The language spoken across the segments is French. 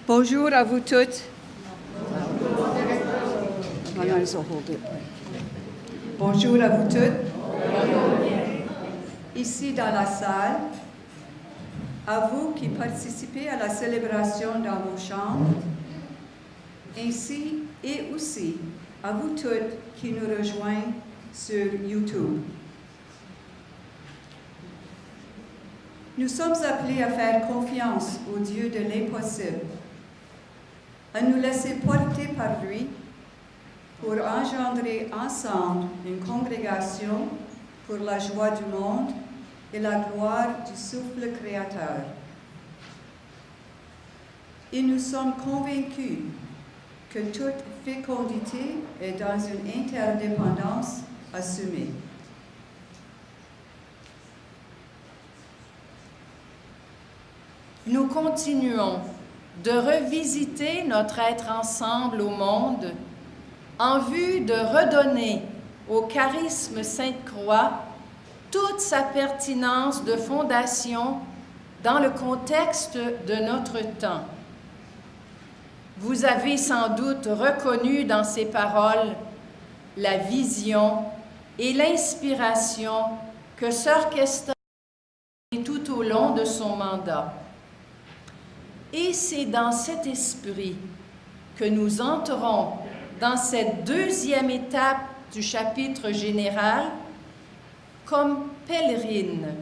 Bonjour à vous toutes. Bonjour à vous toutes. Ici dans la salle, à vous qui participez à la célébration dans vos chambres, ainsi et aussi à vous toutes qui nous rejoignent sur YouTube. Nous sommes appelés à faire confiance au Dieu de l'impossible, à nous laisser porter par lui pour engendrer ensemble une congrégation pour la joie du monde et la gloire du souffle créateur. Et nous sommes convaincus que toute fécondité est dans une interdépendance assumée. Nous continuons de revisiter notre être ensemble au monde en vue de redonner au charisme Sainte-Croix toute sa pertinence de fondation dans le contexte de notre temps. Vous avez sans doute reconnu dans ces paroles la vision et l'inspiration que Sœur Kesta a eu tout au long de son mandat. Et c'est dans cet esprit que nous entrons dans cette deuxième étape du chapitre général comme pèlerines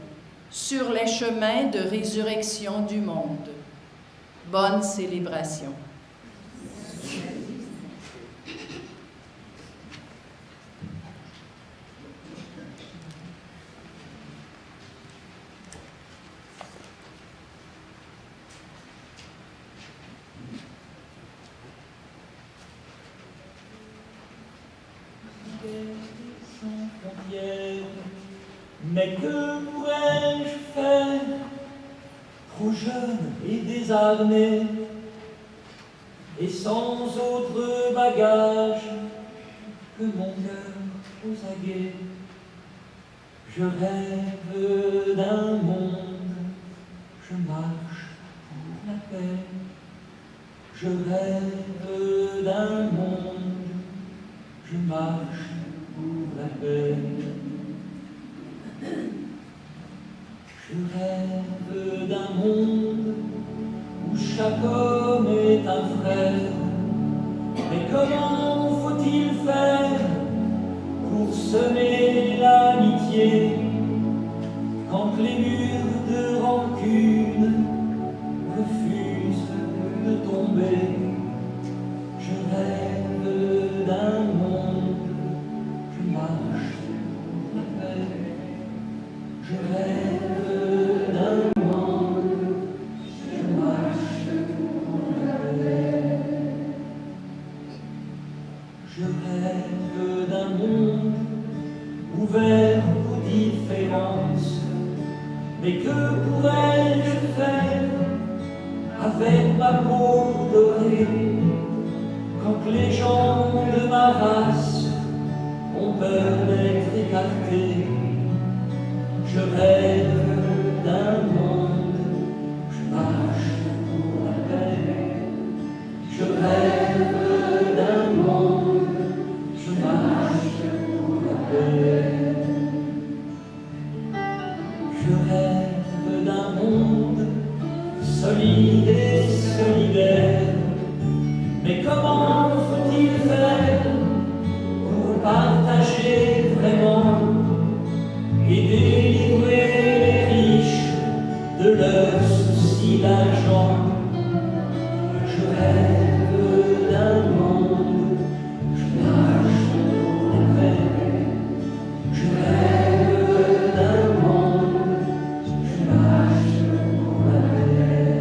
sur les chemins de résurrection du monde. Bonne célébration. Mais que pourrais-je faire, trop jeune et désarmé, et sans autre bagage que mon cœur aux aguets? Je rêve d'un monde, je marche pour la paix. Je rêve d'un monde, je marche pour la paix. Je rêve d'un monde où chaque homme est un frère. Mais comment faut-il faire pour semer l'amitié quand les murs de rancune refusent de tomber? Je rêve d'un monde, je marche pour la paix. Je rêve d'un monde, je marche pour la paix. Je rêve d'un monde ouvert aux différences. Mais que pourrais-je faire avec ma peau dorée quand les gens de ma race ont peur d'être écartés? Je rêve d'un monde, je marche pour la paix. Je rêve d'un monde, je marche pour la paix. Je rêve d'un monde solide et solidaire. Mais comment faut-il faire pour partager vraiment et délivrer les riches de leurs soucis d'argent? Je rêve d'un monde, je marche pour la paix. Je rêve d'un monde, je marche pour la paix.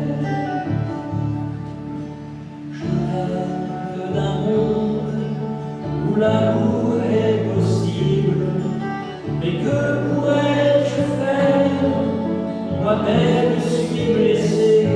Je rêve d'un monde où l'amour est possible. Mais que pourrais-je faire? Moi-même suis blessé,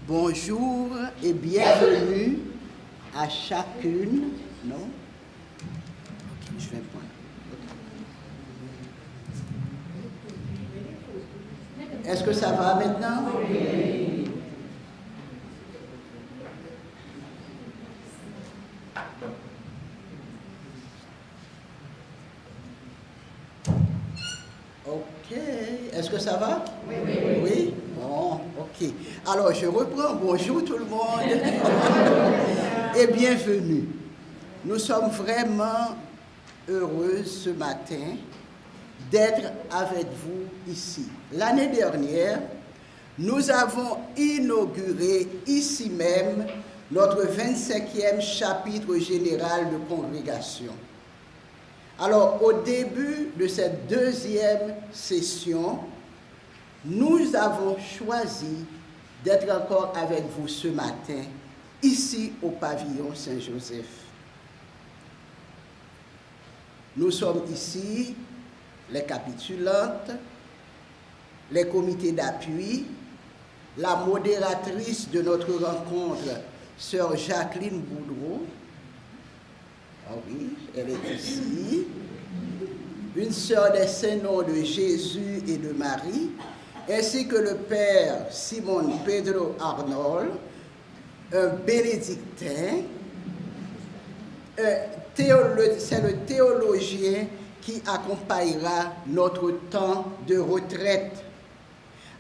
Bonjour et bienvenue à chacune. Non? Ok, je vais prendre. Okay. Est-ce que ça va maintenant? Oui. Ok. Est-ce que ça va? Oui. Oui? Bon, ok. Alors, je reprends. Bonjour tout le monde et bienvenue. Nous sommes vraiment heureux ce matin d'être avec vous ici. L'année dernière, nous avons inauguré ici même notre 25e chapitre général de congrégation. Alors, au début de cette deuxième session, nous avons choisi d'être encore avec vous ce matin, ici au pavillon Saint-Joseph. Nous sommes ici, les capitulantes, les comités d'appui, la modératrice de notre rencontre, sœur Jacqueline Boudreau. Ah oui, elle est ici. Une sœur des Saints-Noms de Jésus et de Marie, ainsi que le père Simon Pedro Arnold, un bénédictin. C'est le théologien qui accompagnera notre temps de retraite.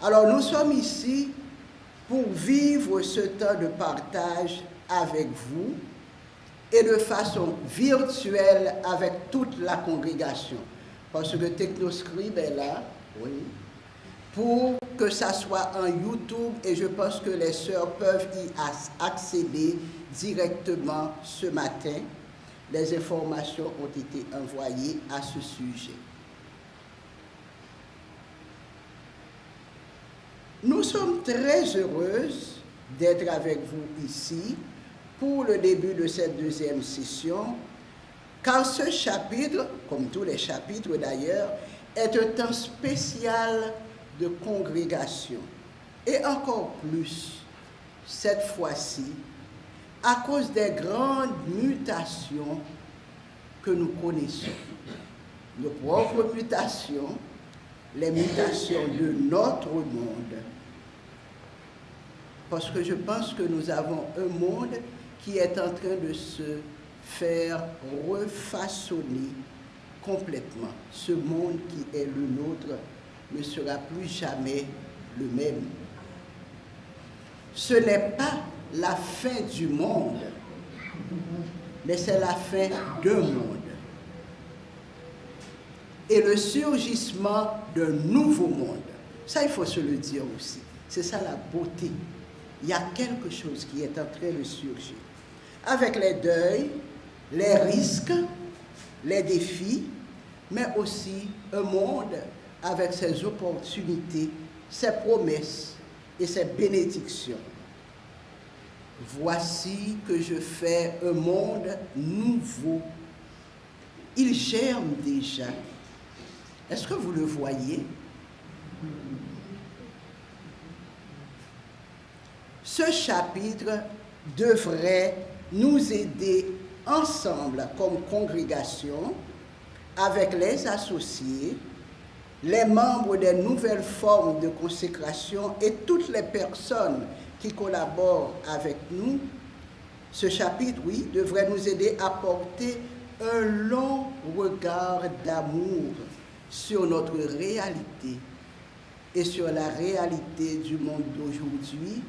Alors nous sommes ici pour vivre ce temps de partage avec vous et de façon virtuelle avec toute la congrégation. Parce que Technoscribe est là, oui, pour que ça soit en YouTube et je pense que les sœurs peuvent y accéder directement ce matin. Les informations ont été envoyées à ce sujet. Nous sommes très heureuses d'être avec vous ici pour le début de cette deuxième session, car ce chapitre, comme tous les chapitres d'ailleurs, est un temps spécial de congrégation. Et encore plus, cette fois-ci, à cause des grandes mutations que nous connaissons. Nos propres mutations, les mutations de notre monde. Parce que je pense que nous avons un monde qui est en train de se faire refaçonner complètement. Ce monde qui est le nôtre ne sera plus jamais le même. Ce n'est pas la fin du monde, mais c'est la fin d'un monde. Et le surgissement d'un nouveau monde. Ça, il faut se le dire aussi. C'est ça la beauté. Il y a quelque chose qui est en train de surgir. Avec les deuils, les risques, les défis, mais aussi un monde avec ses opportunités, ses promesses et ses bénédictions. Voici que je fais un monde nouveau. Il germe déjà. Est-ce que vous le voyez? Ce chapitre devrait nous aider ensemble comme congrégation, avec les associés, les membres des nouvelles formes de consécration et toutes les personnes qui collaborent avec nous. Ce chapitre, oui, devrait nous aider à porter un long regard d'amour sur notre réalité et sur la réalité du monde d'aujourd'hui,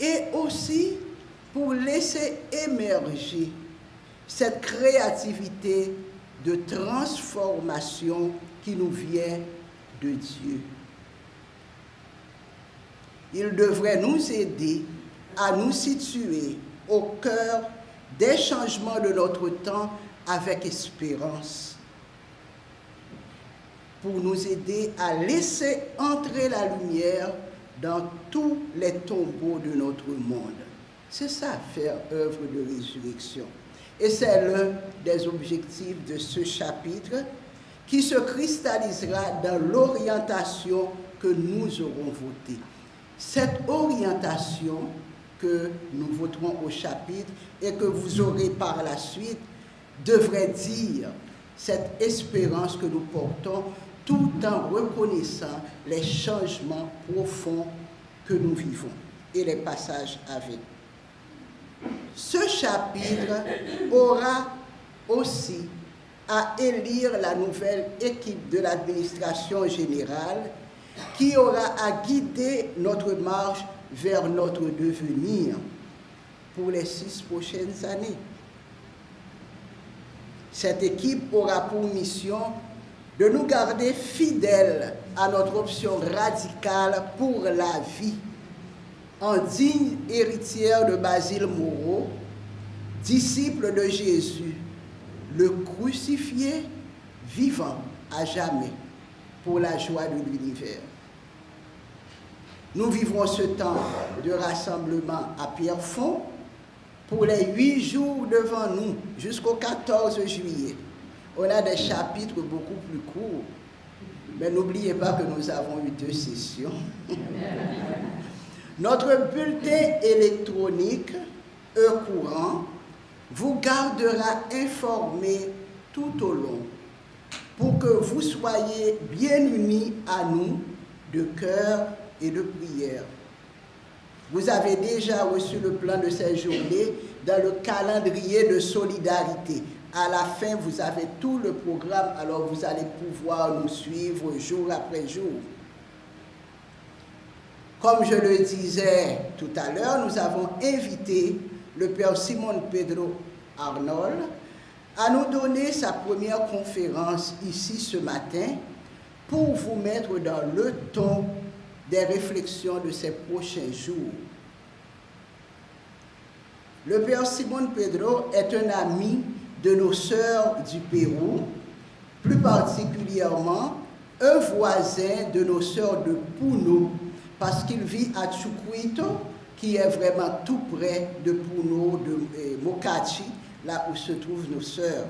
et aussi pour laisser émerger cette créativité de transformation qui nous vient de Dieu. Il devrait nous aider à nous situer au cœur des changements de notre temps avec espérance, pour nous aider à laisser entrer la lumière dans tous les tombeaux de notre monde. C'est ça, faire œuvre de résurrection. Et c'est l'un des objectifs de ce chapitre qui se cristallisera dans l'orientation que nous aurons votée. Cette orientation que nous voterons au chapitre et que vous aurez par la suite devrait dire cette espérance que nous portons tout en reconnaissant les changements profonds que nous vivons et les passages avec. Ce chapitre aura aussi à élire la nouvelle équipe de l'administration générale qui aura à guider notre marche vers notre devenir pour les 6 prochaines années. Cette équipe aura pour mission de nous garder fidèles à notre option radicale pour la vie, en digne héritière de Basile Moreau, disciple de Jésus, le crucifié vivant à jamais pour la joie de l'univers. Nous vivrons ce temps de rassemblement à Pierrefonds pour les 8 jours devant nous jusqu'au 14 juillet. On a des chapitres beaucoup plus courts, mais n'oubliez pas que nous avons eu 2 sessions. Notre bulletin électronique, E-Courant, vous gardera informé tout au long pour que vous soyez bien unis à nous de cœur et de prière. Vous avez déjà reçu le plan de ces journées dans le calendrier de solidarité. À la fin, vous avez tout le programme, alors vous allez pouvoir nous suivre jour après jour. Comme je le disais tout à l'heure, nous avons invité le Père Simon Pedro Arnold à nous donner sa première conférence ici ce matin pour vous mettre dans le ton des réflexions de ces prochains jours. Le Père Simon Pedro est un ami de nos sœurs du Pérou, plus particulièrement un voisin de nos sœurs de Puno, parce qu'il vit à Chucuito, qui est vraiment tout près de Puno, de Mocachi, là où se trouvent nos sœurs.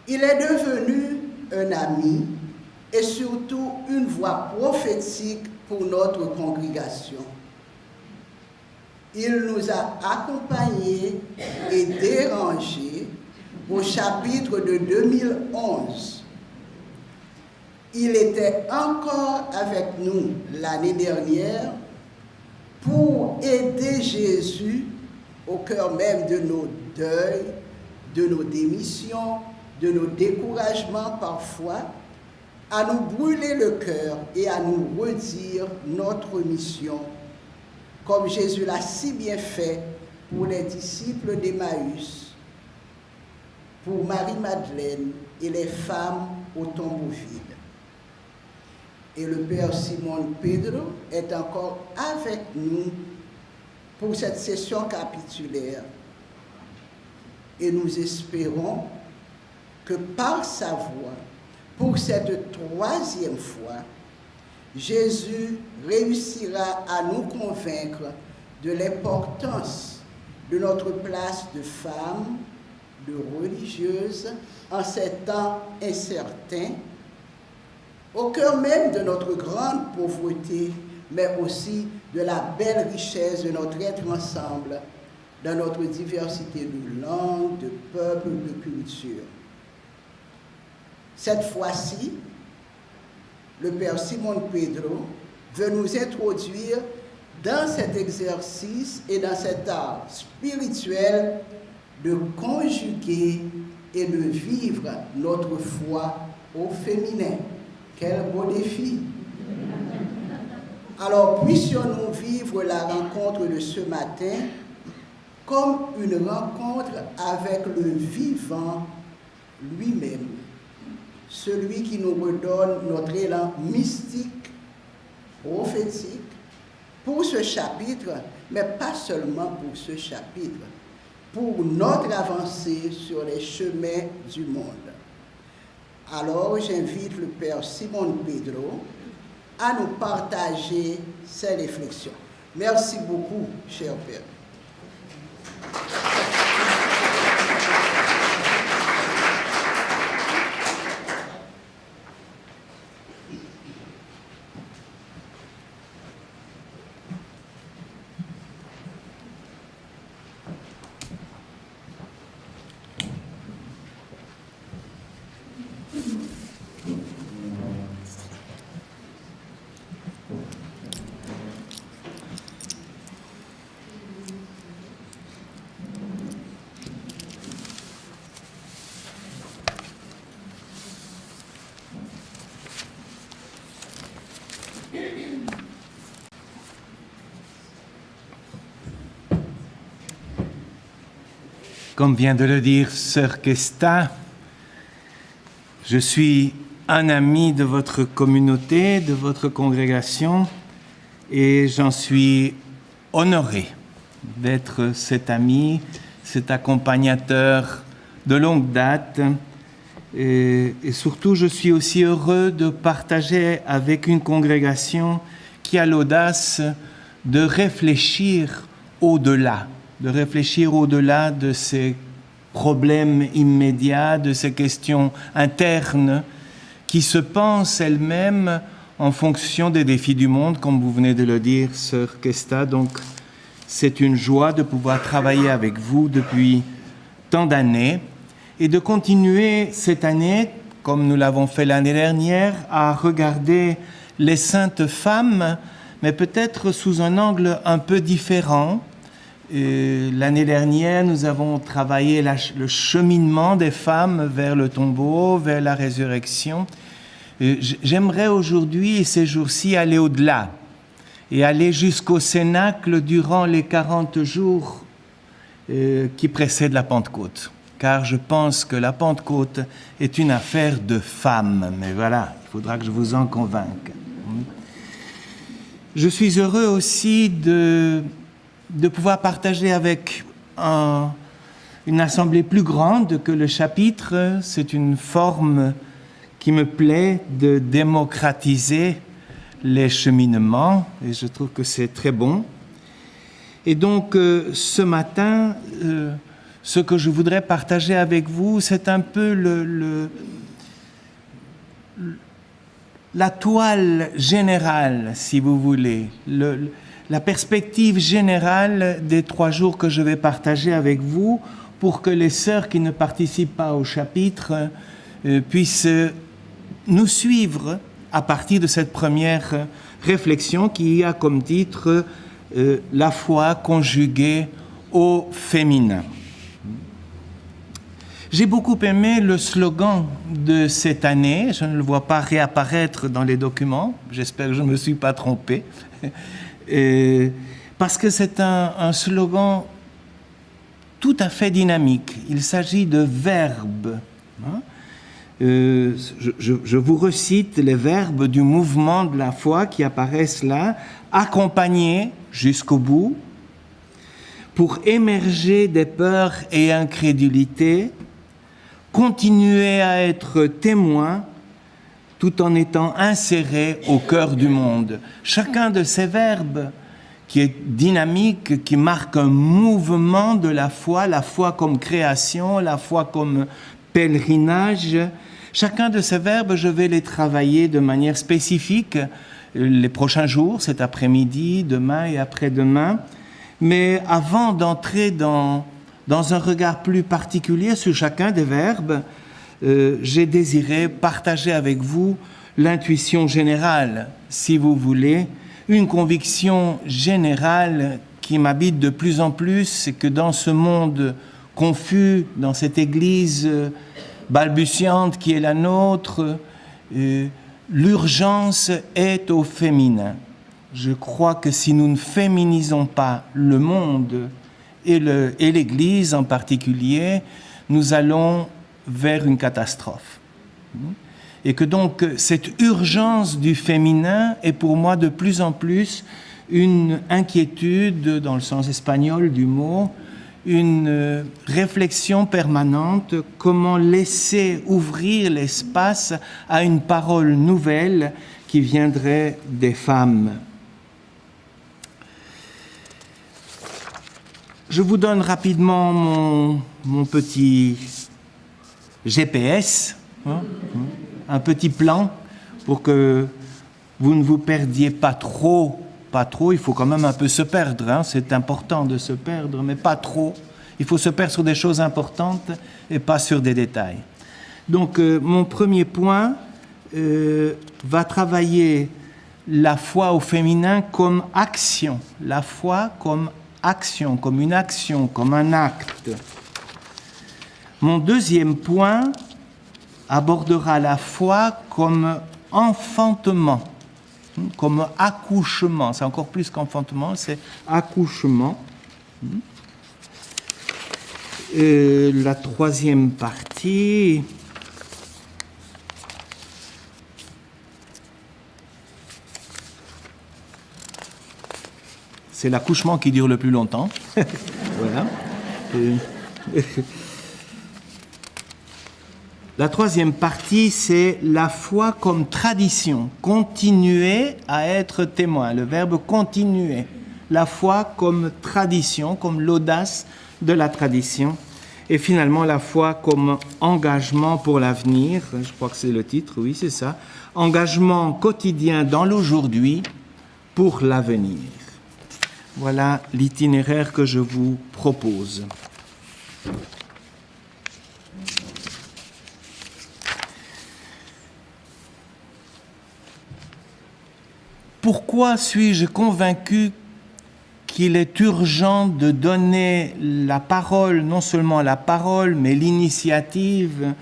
Il est devenu un ami et surtout une voix prophétique pour notre congrégation. Il nous a accompagnés et dérangés au chapitre de 2011. Il était encore avec nous l'année dernière pour aider Jésus au cœur même de nos deuils, de nos démissions, de nos découragements parfois, à nous brûler le cœur et à nous redire notre mission, comme Jésus l'a si bien fait pour les disciples d'Emmaüs, pour Marie-Madeleine et les femmes au tombeau vide. Et le Père Simon Pedro est encore avec nous pour cette session capitulaire. Et nous espérons que par sa voix, pour cette 3e fois, Jésus réussira à nous convaincre de l'importance de notre place de femme, de religieuse, en ces temps incertains, au cœur même de notre grande pauvreté, mais aussi de la belle richesse de notre être ensemble, dans notre diversité de langues, de peuples, de cultures. Cette fois-ci, le Père Simon Pedro veut nous introduire dans cet exercice et dans cet art spirituel de conjuguer et de vivre notre foi au féminin. Quel beau défi! Alors, puissions-nous vivre la rencontre de ce matin comme une rencontre avec le vivant lui-même, celui qui nous redonne notre élan mystique, prophétique, pour ce chapitre, mais pas seulement pour ce chapitre, pour notre avancée sur les chemins du monde. Alors, j'invite le Père Simon Pedro à nous partager ses réflexions. Merci beaucoup, cher Père. Comme vient de le dire Sœur Kesta, je suis un ami de votre communauté, de votre congrégation, et j'en suis honoré d'être cet ami, cet accompagnateur de longue date. Et surtout, je suis aussi heureux de partager avec une congrégation qui a l'audace de réfléchir au-delà de ces problèmes immédiats, de ces questions internes qui se pensent elles-mêmes en fonction des défis du monde, comme vous venez de le dire, Sœur Kesta. Donc, c'est une joie de pouvoir travailler avec vous depuis tant d'années et de continuer cette année, comme nous l'avons fait l'année dernière, à regarder les saintes femmes, mais peut-être sous un angle un peu différent. L'année dernière, nous avons travaillé le cheminement des femmes vers le tombeau, vers la résurrection. J'aimerais aujourd'hui et ces jours-ci aller au-delà et aller jusqu'au Cénacle durant les 40 jours qui précèdent la Pentecôte. Car je pense que la Pentecôte est une affaire de femmes. Mais voilà, il faudra que je vous en convainque. Je suis heureux aussi de pouvoir partager avec une assemblée plus grande que le chapitre. C'est une forme qui me plaît de démocratiser les cheminements et je trouve que c'est très bon. Et donc ce matin, ce que je voudrais partager avec vous, c'est un peu la toile générale, si vous voulez, la perspective générale des 3 jours que je vais partager avec vous pour que les sœurs qui ne participent pas au chapitre puissent nous suivre à partir de cette première réflexion qui a comme titre « La foi conjuguée au féminin ». J'ai beaucoup aimé le slogan de cette année, je ne le vois pas réapparaître dans les documents, j'espère que je ne me suis pas trompé. Parce que c'est un slogan tout à fait dynamique. Il s'agit de verbes. Je vous recite les verbes du mouvement de la foi qui apparaissent là. Accompagner jusqu'au bout, pour émerger des peurs et incrédulités, continuer à être témoin tout en étant inséré au cœur du monde. Chacun de ces verbes qui est dynamique, qui marque un mouvement de la foi comme création, la foi comme pèlerinage. Chacun de ces verbes, je vais les travailler de manière spécifique les prochains jours, cet après-midi, demain et après-demain. Mais avant d'entrer dans un regard plus particulier sur chacun des verbes, j'ai désiré partager avec vous l'intuition générale, si vous voulez, une conviction générale qui m'habite de plus en plus, c'est que dans ce monde confus, dans cette Église balbutiante qui est la nôtre, l'urgence est au féminin. Je crois que si nous ne féminisons pas le monde et l'Église en particulier, nous allons vers une catastrophe. Et que donc cette urgence du féminin est pour moi de plus en plus une inquiétude, dans le sens espagnol du mot, une réflexion permanente, comment laisser ouvrir l'espace à une parole nouvelle qui viendrait des femmes. Je vous donne rapidement mon petit GPS, un petit plan pour que vous ne vous perdiez pas trop, il faut quand même un peu se perdre, c'est important de se perdre, mais pas trop. Il faut se perdre sur des choses importantes et pas sur des détails. Donc, mon premier point va travailler la foi au féminin comme action. La foi comme action, comme une action, comme un acte. Mon deuxième point abordera la foi comme enfantement, comme accouchement. C'est encore plus qu'enfantement, c'est accouchement. La troisième partie... c'est l'accouchement qui dure le plus longtemps. Voilà. La troisième partie, c'est la foi comme tradition. Continuer à être témoin. Le verbe continuer. La foi comme tradition, comme l'audace de la tradition. Et finalement, la foi comme engagement pour l'avenir. Je crois que c'est le titre, oui, c'est ça. Engagement quotidien dans l'aujourd'hui pour l'avenir. Voilà l'itinéraire que je vous propose. Pourquoi suis-je convaincu qu'il est urgent de donner la parole, non seulement la parole, mais l'initiative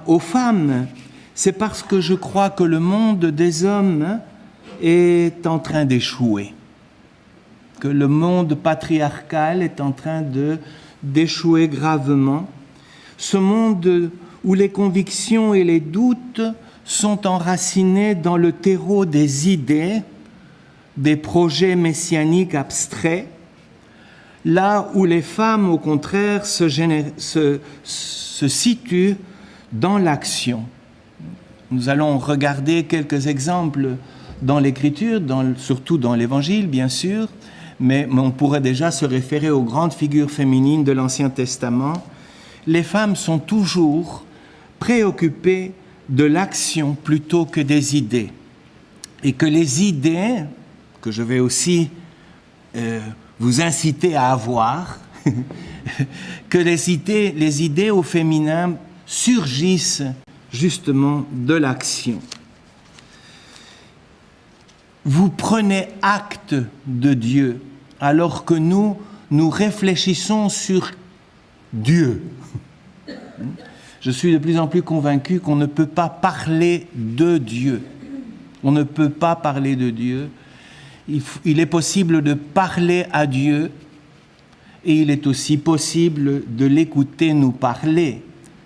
aux femmes? C'est parce que je crois que le monde des hommes est en train d'échouer, que le monde patriarcal est en train d'échouer gravement. Ce monde où les convictions et les doutes sont enracinés dans le terreau des idées, des projets messianiques abstraits, là où les femmes, au contraire, se situent dans l'action. Nous allons regarder quelques exemples dans l'Écriture, surtout dans l'Évangile, bien sûr, mais on pourrait déjà se référer aux grandes figures féminines de l'Ancien Testament. Les femmes sont toujours préoccupées de l'action plutôt que des idées. Et que les idées, que je vais aussi vous inciter à avoir, que les idées au féminin surgissent justement de l'action. Vous prenez acte de Dieu alors que nous réfléchissons sur Dieu. Je suis de plus en plus convaincu qu'on ne peut pas parler de Dieu. On ne peut pas parler de Dieu. Il est possible de parler à Dieu et il est aussi possible de l'écouter nous parler.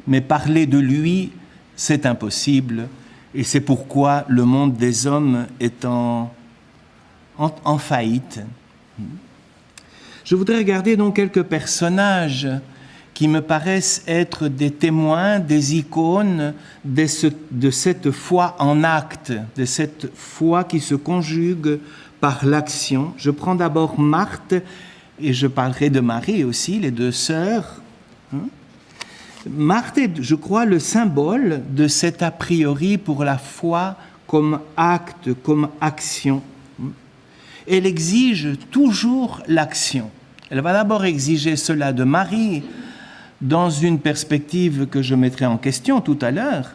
Mais parler de lui, c'est impossible. Et c'est pourquoi le monde des hommes est en faillite. Je voudrais regarder donc quelques personnages qui me paraissent être des témoins, des icônes de cette foi en acte, de cette foi qui se conjugue par l'action. Je prends d'abord Marthe, et je parlerai de Marie aussi, les deux sœurs. Marthe est, je crois, le symbole de cet a priori pour la foi comme acte, comme action. Elle exige toujours l'action. Elle va d'abord exiger cela de Marie, dans une perspective que je mettrai en question tout à l'heure,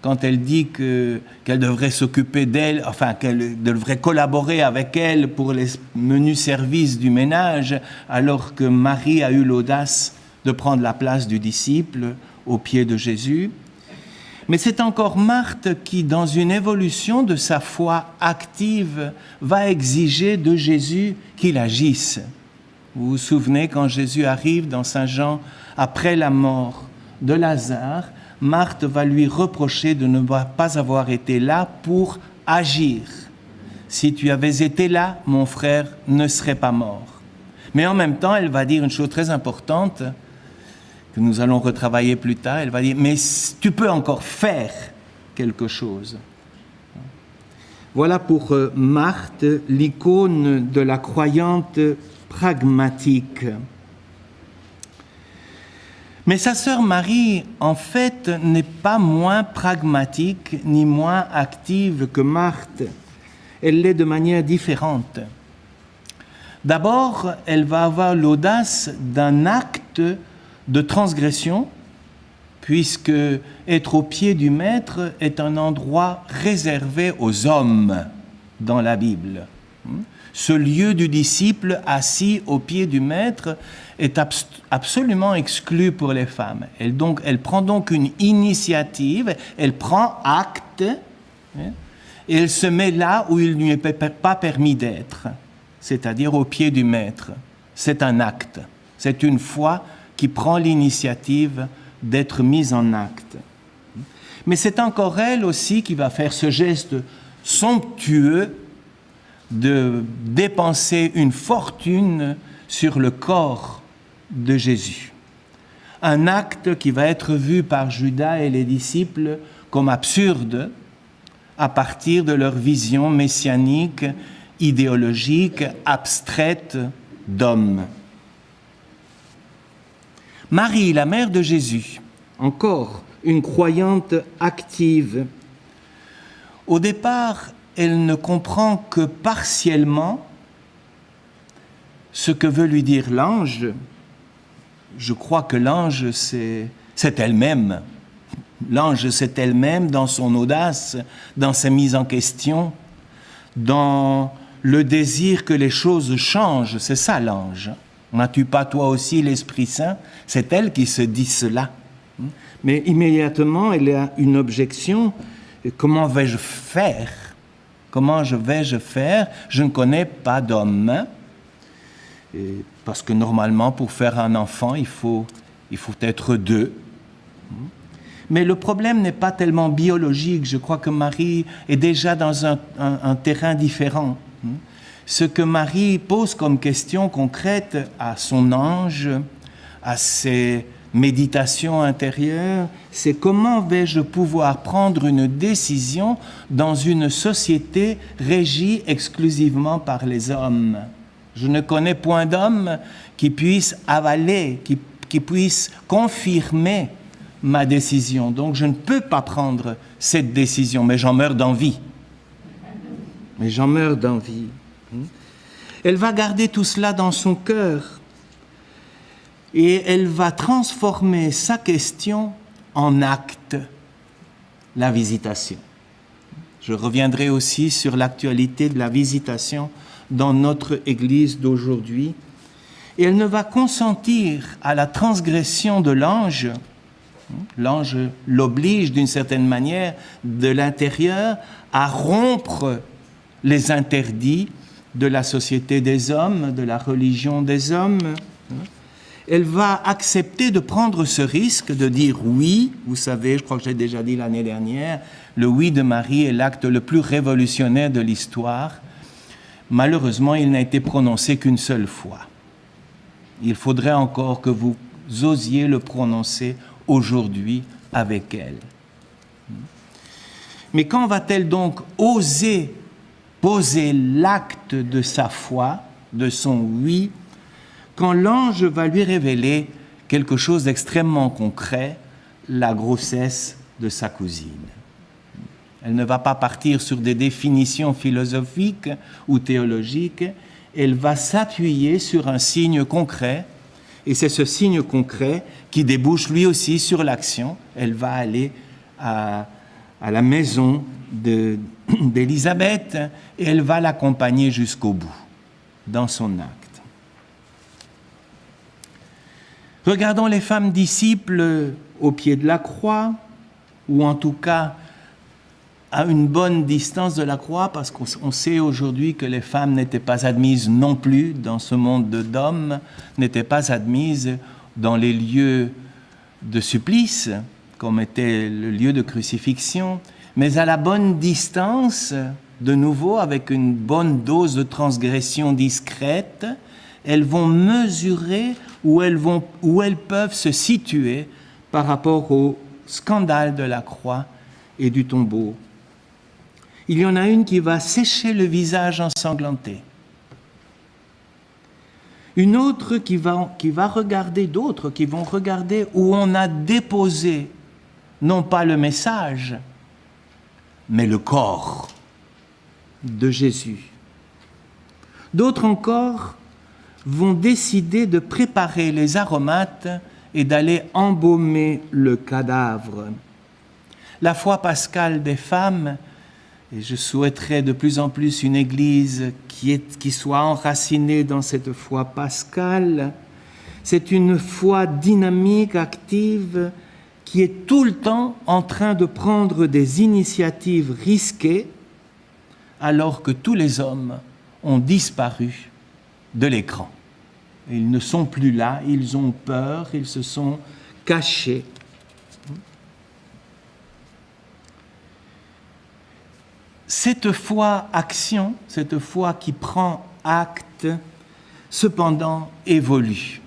quand elle dit qu'elle devrait s'occuper d'elle, enfin qu'elle devrait collaborer avec elle pour les menus services du ménage, alors que Marie a eu l'audace de prendre la place du disciple aux pieds de Jésus. Mais c'est encore Marthe qui, dans une évolution de sa foi active, va exiger de Jésus qu'il agisse. Vous vous souvenez quand Jésus arrive dans Saint Jean après la mort de Lazare, Marthe va lui reprocher de ne pas avoir été là pour agir. si tu avais été là, mon frère ne serait pas mort. Mais en même temps, elle va dire une chose très importante, que nous allons retravailler plus tard. Elle va dire, mais tu peux encore faire quelque chose. Voilà pour Marthe, l'icône de la croyante pragmatique. Mais sa sœur Marie, en fait, n'est pas moins pragmatique ni moins active que Marthe. Elle l'est de manière différente. D'abord, elle va avoir l'audace d'un acte de transgression, puisque être au pied du Maître est un endroit réservé aux hommes dans la Bible. Ce lieu du disciple assis au pied du Maître est absolument exclu pour les femmes. Elle prend donc une initiative, elle prend acte, et elle se met là où il ne lui est pas permis d'être, c'est-à-dire au pied du Maître. C'est un acte, c'est une foi qui prend l'initiative d'être mise en acte. Mais c'est encore elle aussi qui va faire ce geste somptueux de dépenser une fortune sur le corps de Jésus. Un acte qui va être vu par Judas et les disciples comme absurde à partir de leur vision messianique, idéologique, abstraite d'homme. Marie, la mère de Jésus, encore une croyante active. Au départ, elle ne comprend que partiellement ce que veut lui dire l'ange. Je crois que l'ange, c'est elle-même. L'ange, c'est elle-même dans son audace, dans sa mise en question, dans le désir que les choses changent. C'est ça l'ange. N'as-tu pas toi aussi l'Esprit Saint? C'est elle qui se dit cela. Mais immédiatement, elle a une objection. Comment vais-je faire? Comment vais-je faire? Je ne connais pas d'homme. Parce que normalement, pour faire un enfant, il faut être deux. Mais le problème n'est pas tellement biologique. Je crois que Marie est déjà dans un terrain différent. Ce que Marie pose comme question concrète à son ange, à ses méditations intérieures, c'est comment vais-je pouvoir prendre une décision dans une société régie exclusivement par les hommes? Je ne connais point d'homme qui puisse avaler, qui puisse confirmer ma décision. Donc je ne peux pas prendre cette décision, mais j'en meurs d'envie. Elle va garder tout cela dans son cœur et elle va transformer sa question en acte, la visitation. Je reviendrai aussi sur l'actualité de la visitation dans notre Église d'aujourd'hui. Et elle ne va consentir à la transgression de l'ange. L'ange l'oblige d'une certaine manière de l'intérieur à rompre les interdits de la société des hommes, de la religion des hommes. Elle va accepter de prendre ce risque de dire oui. Vous savez, je crois que j'ai déjà dit l'année dernière, le oui de Marie est l'acte le plus révolutionnaire de l'histoire. Malheureusement, il n'a été prononcé qu'une seule fois. Il faudrait encore que vous osiez le prononcer aujourd'hui avec elle. Mais quand va-t-elle donc oser poser l'acte de sa foi, de son oui, quand l'ange va lui révéler quelque chose d'extrêmement concret, la grossesse de sa cousine? Elle ne va pas partir sur des définitions philosophiques ou théologiques, elle va s'appuyer sur un signe concret, et c'est ce signe concret qui débouche lui aussi sur l'action. Elle va aller à la maison d'Élisabeth et elle va l'accompagner jusqu'au bout, dans son acte. Regardons les femmes disciples au pied de la croix, ou en tout cas à une bonne distance de la croix, parce qu'on sait aujourd'hui que les femmes n'étaient pas admises non plus dans ce monde d'hommes, n'étaient pas admises dans les lieux de supplice, comme était le lieu de crucifixion, mais à la bonne distance, de nouveau avec une bonne dose de transgression discrète, elles vont mesurer où elles peuvent se situer par rapport au scandale de la croix et du tombeau. Il y en a une qui va sécher le visage ensanglanté. Une autre qui va regarder, d'autres qui vont regarder où on a déposé non pas le message, mais le corps de Jésus. D'autres encore vont décider de préparer les aromates et d'aller embaumer le cadavre. La foi pascale des femmes, et je souhaiterais de plus en plus une Église qui soit enracinée dans cette foi pascale, c'est une foi dynamique, active, qui est tout le temps en train de prendre des initiatives risquées, alors que tous les hommes ont disparu de l'écran. Ils ne sont plus là, ils ont peur, ils se sont cachés. Cette foi-action, cette foi qui prend acte, cependant évolue.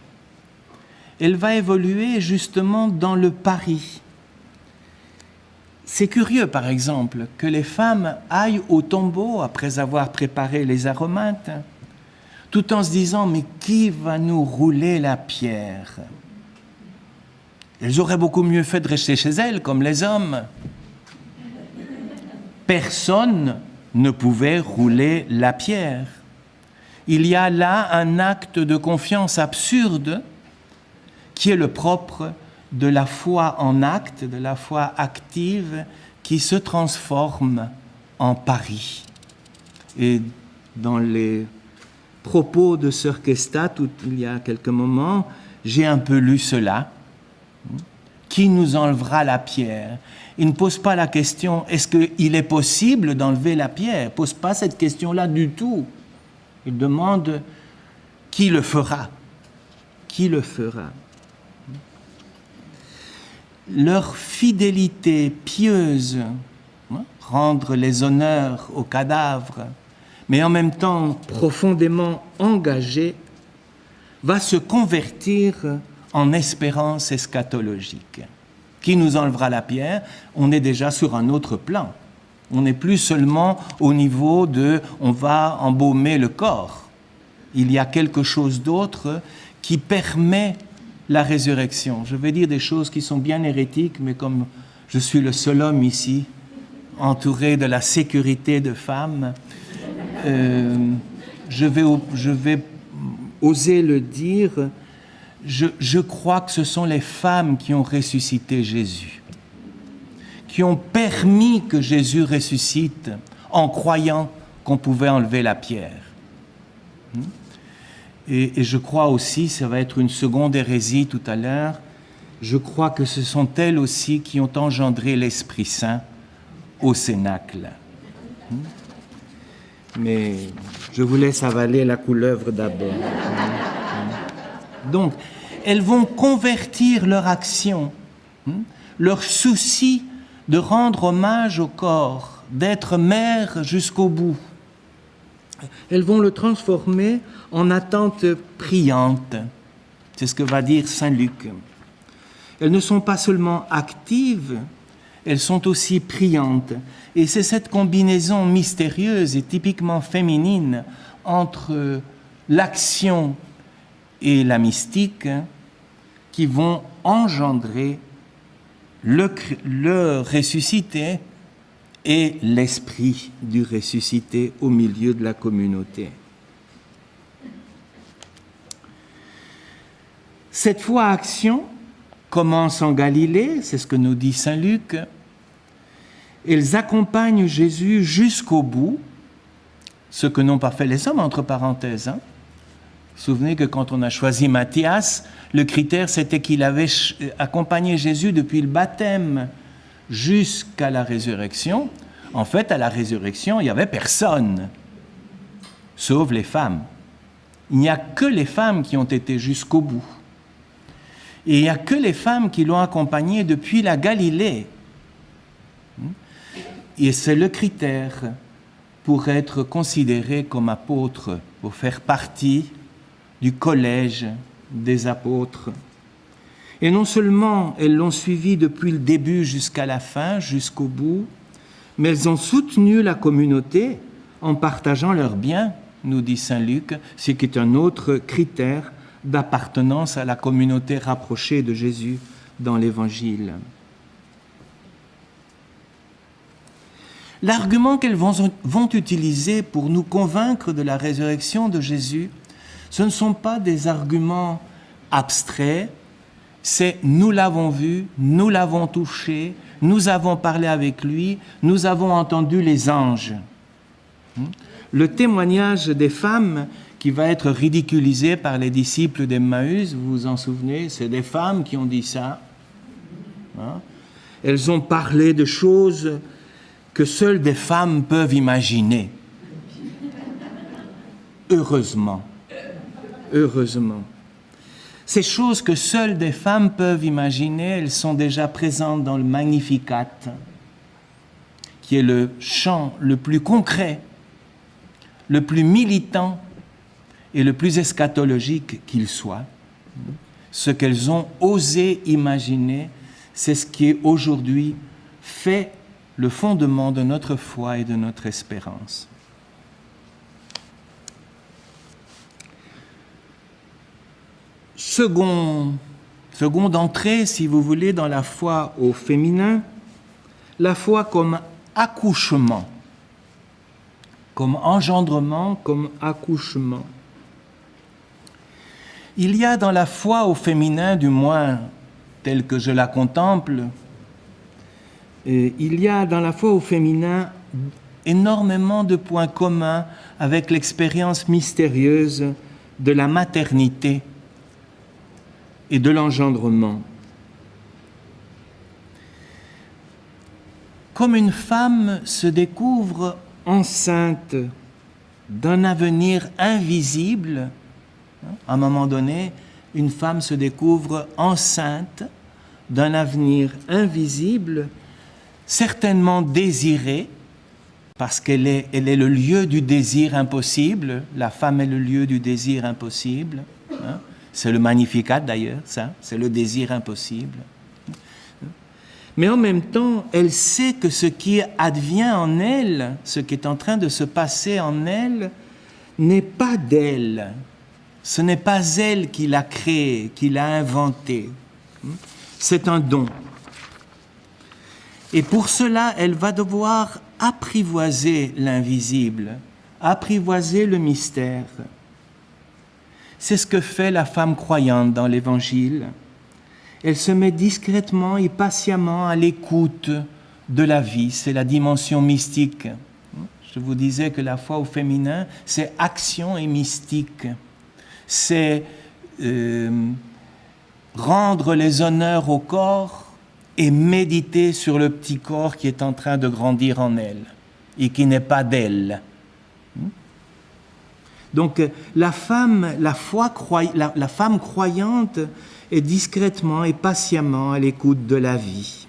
Elle va évoluer justement dans le pari. C'est curieux, par exemple, que les femmes aillent au tombeau après avoir préparé les aromates, tout en se disant « mais qui va nous rouler la pierre ?» Elles auraient beaucoup mieux fait de rester chez elles, comme les hommes. Personne ne pouvait rouler la pierre. Il y a là un acte de confiance absurde qui est le propre de la foi en acte, de la foi active qui se transforme en pari. Et dans les propos de Sœur Kestat, il y a quelques moments, j'ai un peu lu cela. Qui nous enlèvera la pierre? Il ne pose pas la question, est-ce qu'il est possible d'enlever la pierre? Il ne pose pas cette question-là du tout. Il demande, qui le fera? Qui le fera? Leur fidélité pieuse, rendre les honneurs au cadavre, mais en même temps profondément engagée, va se convertir en espérance eschatologique. Qui nous enlèvera la pierre? On est déjà sur un autre plan. On n'est plus seulement au niveau de « on va embaumer le corps ». Il y a quelque chose d'autre qui permet la résurrection. Je vais dire des choses qui sont bien hérétiques, mais comme je suis le seul homme ici, entouré de la sécurité de femmes, je vais oser le dire. Je crois que ce sont les femmes qui ont ressuscité Jésus, qui ont permis que Jésus ressuscite en croyant qu'on pouvait enlever la pierre. Et je crois aussi, ça va être une seconde hérésie tout à l'heure, je crois que ce sont elles aussi qui ont engendré l'Esprit Saint au Cénacle. Mais je vous laisse avaler la couleuvre d'abord. Donc, elles vont convertir leur action, leur souci de rendre hommage au corps, d'être mères jusqu'au bout. Elles vont le transformer en attente priante. C'est ce que va dire Saint Luc. Elles ne sont pas seulement actives, elles sont aussi priantes. Et c'est cette combinaison mystérieuse et typiquement féminine entre l'action et la mystique qui vont engendrer le ressuscité et l'esprit du ressuscité au milieu de la communauté. Cette foi-action commence en Galilée, c'est ce que nous dit Saint Luc. Elles accompagnent Jésus jusqu'au bout, ce que n'ont pas fait les hommes, entre parenthèses. Vous vous souvenez que quand on a choisi Matthias, le critère c'était qu'il avait accompagné Jésus depuis le baptême jusqu'à la résurrection. En fait, à la résurrection, il n'y avait personne, sauf les femmes. Il n'y a que les femmes qui ont été jusqu'au bout. Et il n'y a que les femmes qui l'ont accompagné depuis la Galilée. Et c'est le critère pour être considérés comme apôtres, pour faire partie du collège des apôtres. Et non seulement elles l'ont suivi depuis le début jusqu'à la fin, jusqu'au bout, mais elles ont soutenu la communauté en partageant leurs biens, nous dit saint Luc, ce qui est un autre critère d'appartenance à la communauté rapprochée de Jésus dans l'Évangile. L'argument qu'elles vont utiliser pour nous convaincre de la résurrection de Jésus, ce ne sont pas des arguments abstraits, c'est « nous l'avons vu, nous l'avons touché, nous avons parlé avec lui, nous avons entendu les anges ». Le témoignage des femmes qui va être ridiculisé par les disciples d'Emmaüs, vous vous en souvenez, c'est des femmes qui ont dit ça. Elles ont parlé de choses que seules des femmes peuvent imaginer. Heureusement. Heureusement. Ces choses que seules des femmes peuvent imaginer, elles sont déjà présentes dans le Magnificat, qui est le chant le plus concret, le plus militant et le plus eschatologique qu'il soit. Ce qu'elles ont osé imaginer, c'est ce qui est aujourd'hui fait le fondement de notre foi et de notre espérance. Seconde entrée, si vous voulez, dans la foi au féminin, la foi comme accouchement, comme engendrement, comme accouchement. Il y a dans la foi au féminin, du moins telle que je la contemple, il y a dans la foi au féminin énormément de points communs avec l'expérience mystérieuse de la maternité et de l'engendrement. Comme une femme se découvre enceinte d'un avenir invisible, à un moment donné, une femme se découvre enceinte d'un avenir invisible, certainement désirée, parce qu'elle est le lieu du désir impossible. La femme est le lieu du désir impossible. C'est le Magnificat d'ailleurs, ça, c'est le désir impossible. Mais en même temps, elle sait que ce qui advient en elle, ce qui est en train de se passer en elle, n'est pas d'elle. Ce n'est pas elle qui l'a créé, qui l'a inventé. C'est un don. Et pour cela, elle va devoir apprivoiser l'invisible, apprivoiser le mystère. C'est ce que fait la femme croyante dans l'Évangile. Elle se met discrètement et patiemment à l'écoute de la vie. C'est la dimension mystique. Je vous disais que la foi au féminin, c'est action et mystique. C'est rendre les honneurs au corps et méditer sur le petit corps qui est en train de grandir en elle et qui n'est pas d'elle. Donc la femme croyante est discrètement et patiemment à l'écoute de la vie.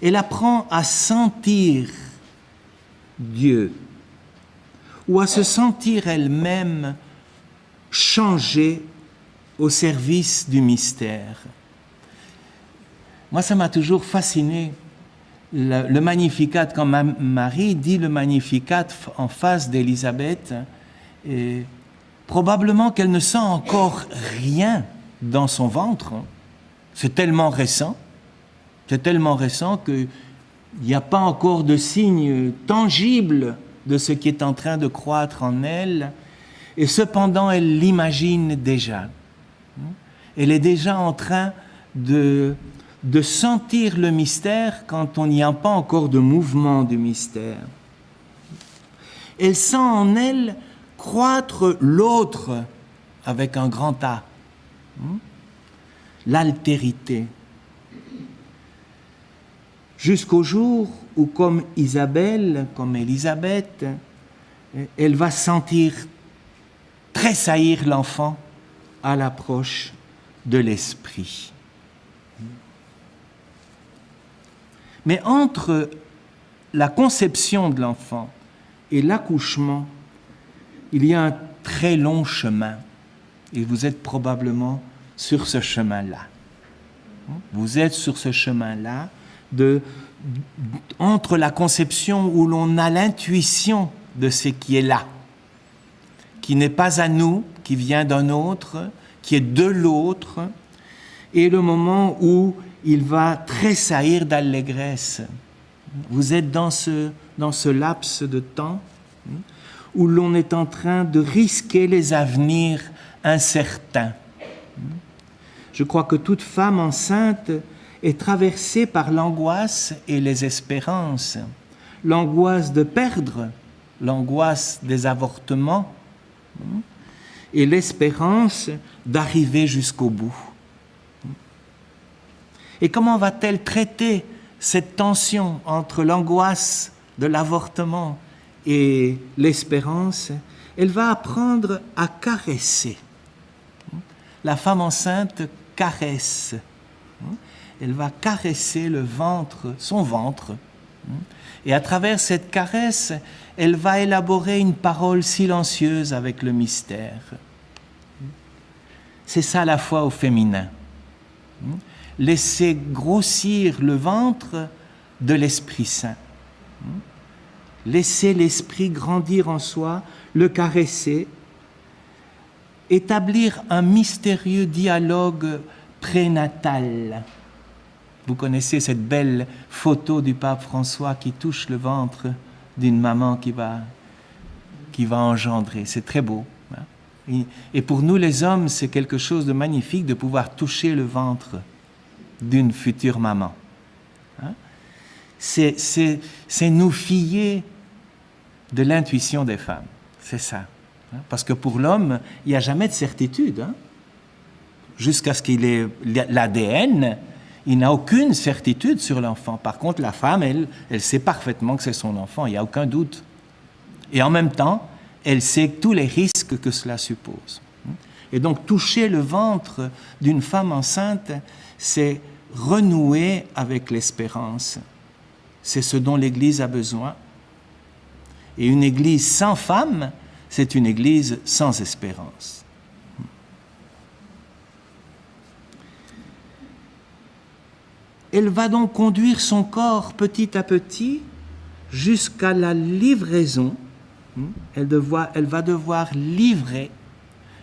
Elle apprend à sentir Dieu ou à se sentir elle-même changée au service du mystère. Moi, ça m'a toujours fasciné. Le Magnificat, quand Marie dit le Magnificat en face d'Élisabeth, et probablement qu'elle ne sent encore rien dans son ventre. C'est tellement récent qu'il n'y a pas encore de signe tangible de ce qui est en train de croître en elle, et cependant elle l'imagine déjà. Elle est déjà en train de sentir le mystère quand on n'y a pas encore de mouvement du mystère. Elle sent en elle croître l'autre avec un grand A, l'altérité. Jusqu'au jour où, comme Élisabeth, elle va sentir tressaillir l'enfant à l'approche de l'Esprit. Mais entre la conception de l'enfant et l'accouchement, il y a un très long chemin. Et vous êtes probablement sur ce chemin-là. Vous êtes sur ce chemin-là entre la conception où l'on a l'intuition de ce qui est là, qui n'est pas à nous, qui vient d'un autre, qui est de l'autre, et le moment où il va tressaillir d'allégresse. Vous êtes dans ce laps de temps où l'on est en train de risquer les avenirs incertains. Je crois que toute femme enceinte est traversée par l'angoisse et les espérances. L'angoisse de perdre, l'angoisse des avortements et l'espérance d'arriver jusqu'au bout. Et comment va-t-elle traiter cette tension entre l'angoisse de l'avortement et l'espérance? Elle va apprendre à caresser. La femme enceinte caresse. Elle va caresser le ventre, son ventre. Et à travers cette caresse, elle va élaborer une parole silencieuse avec le mystère. C'est ça la foi au féminin. Laisser grossir le ventre de l'Esprit Saint. Laisser l'Esprit grandir en soi, le caresser, établir un mystérieux dialogue prénatal. Vous connaissez cette belle photo du pape François qui touche le ventre d'une maman qui va engendrer. C'est très beau. Et pour nous les hommes, c'est quelque chose de magnifique de pouvoir toucher le ventre d'une future maman. C'est nous fier de l'intuition des femmes. C'est ça. Parce que pour l'homme, il n'y a jamais de certitude. Jusqu'à ce qu'il ait l'ADN, il n'a aucune certitude sur l'enfant. Par contre, la femme, elle sait parfaitement que c'est son enfant, il n'y a aucun doute. Et en même temps, elle sait tous les risques que cela suppose. Et donc, toucher le ventre d'une femme enceinte, c'est renouer avec l'espérance. C'est ce dont l'Église a besoin. Et une Église sans femme, c'est une Église sans espérance. Elle va donc conduire son corps petit à petit jusqu'à la livraison. Elle va devoir livrer,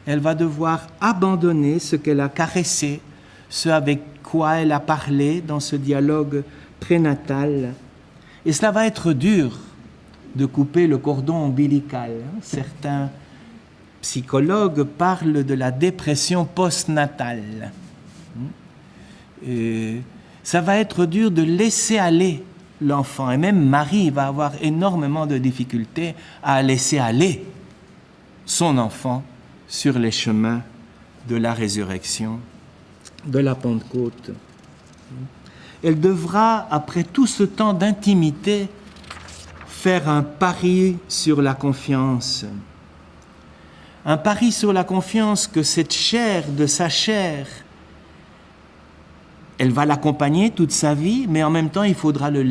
elle va devoir abandonner ce qu'elle a caressé, ce avec quoi elle a parlé dans ce dialogue prénatal. Et cela va être dur de couper le cordon ombilical. Certains psychologues parlent de la dépression postnatale. Et ça va être dur de laisser aller l'enfant. Et même Marie va avoir énormément de difficultés à laisser aller son enfant sur les chemins de la résurrection, de la Pentecôte. Elle devra, après tout ce temps d'intimité, faire un pari sur la confiance. Un pari sur la confiance que cette chair de sa chair, elle va l'accompagner toute sa vie, mais en même temps, il faudra lui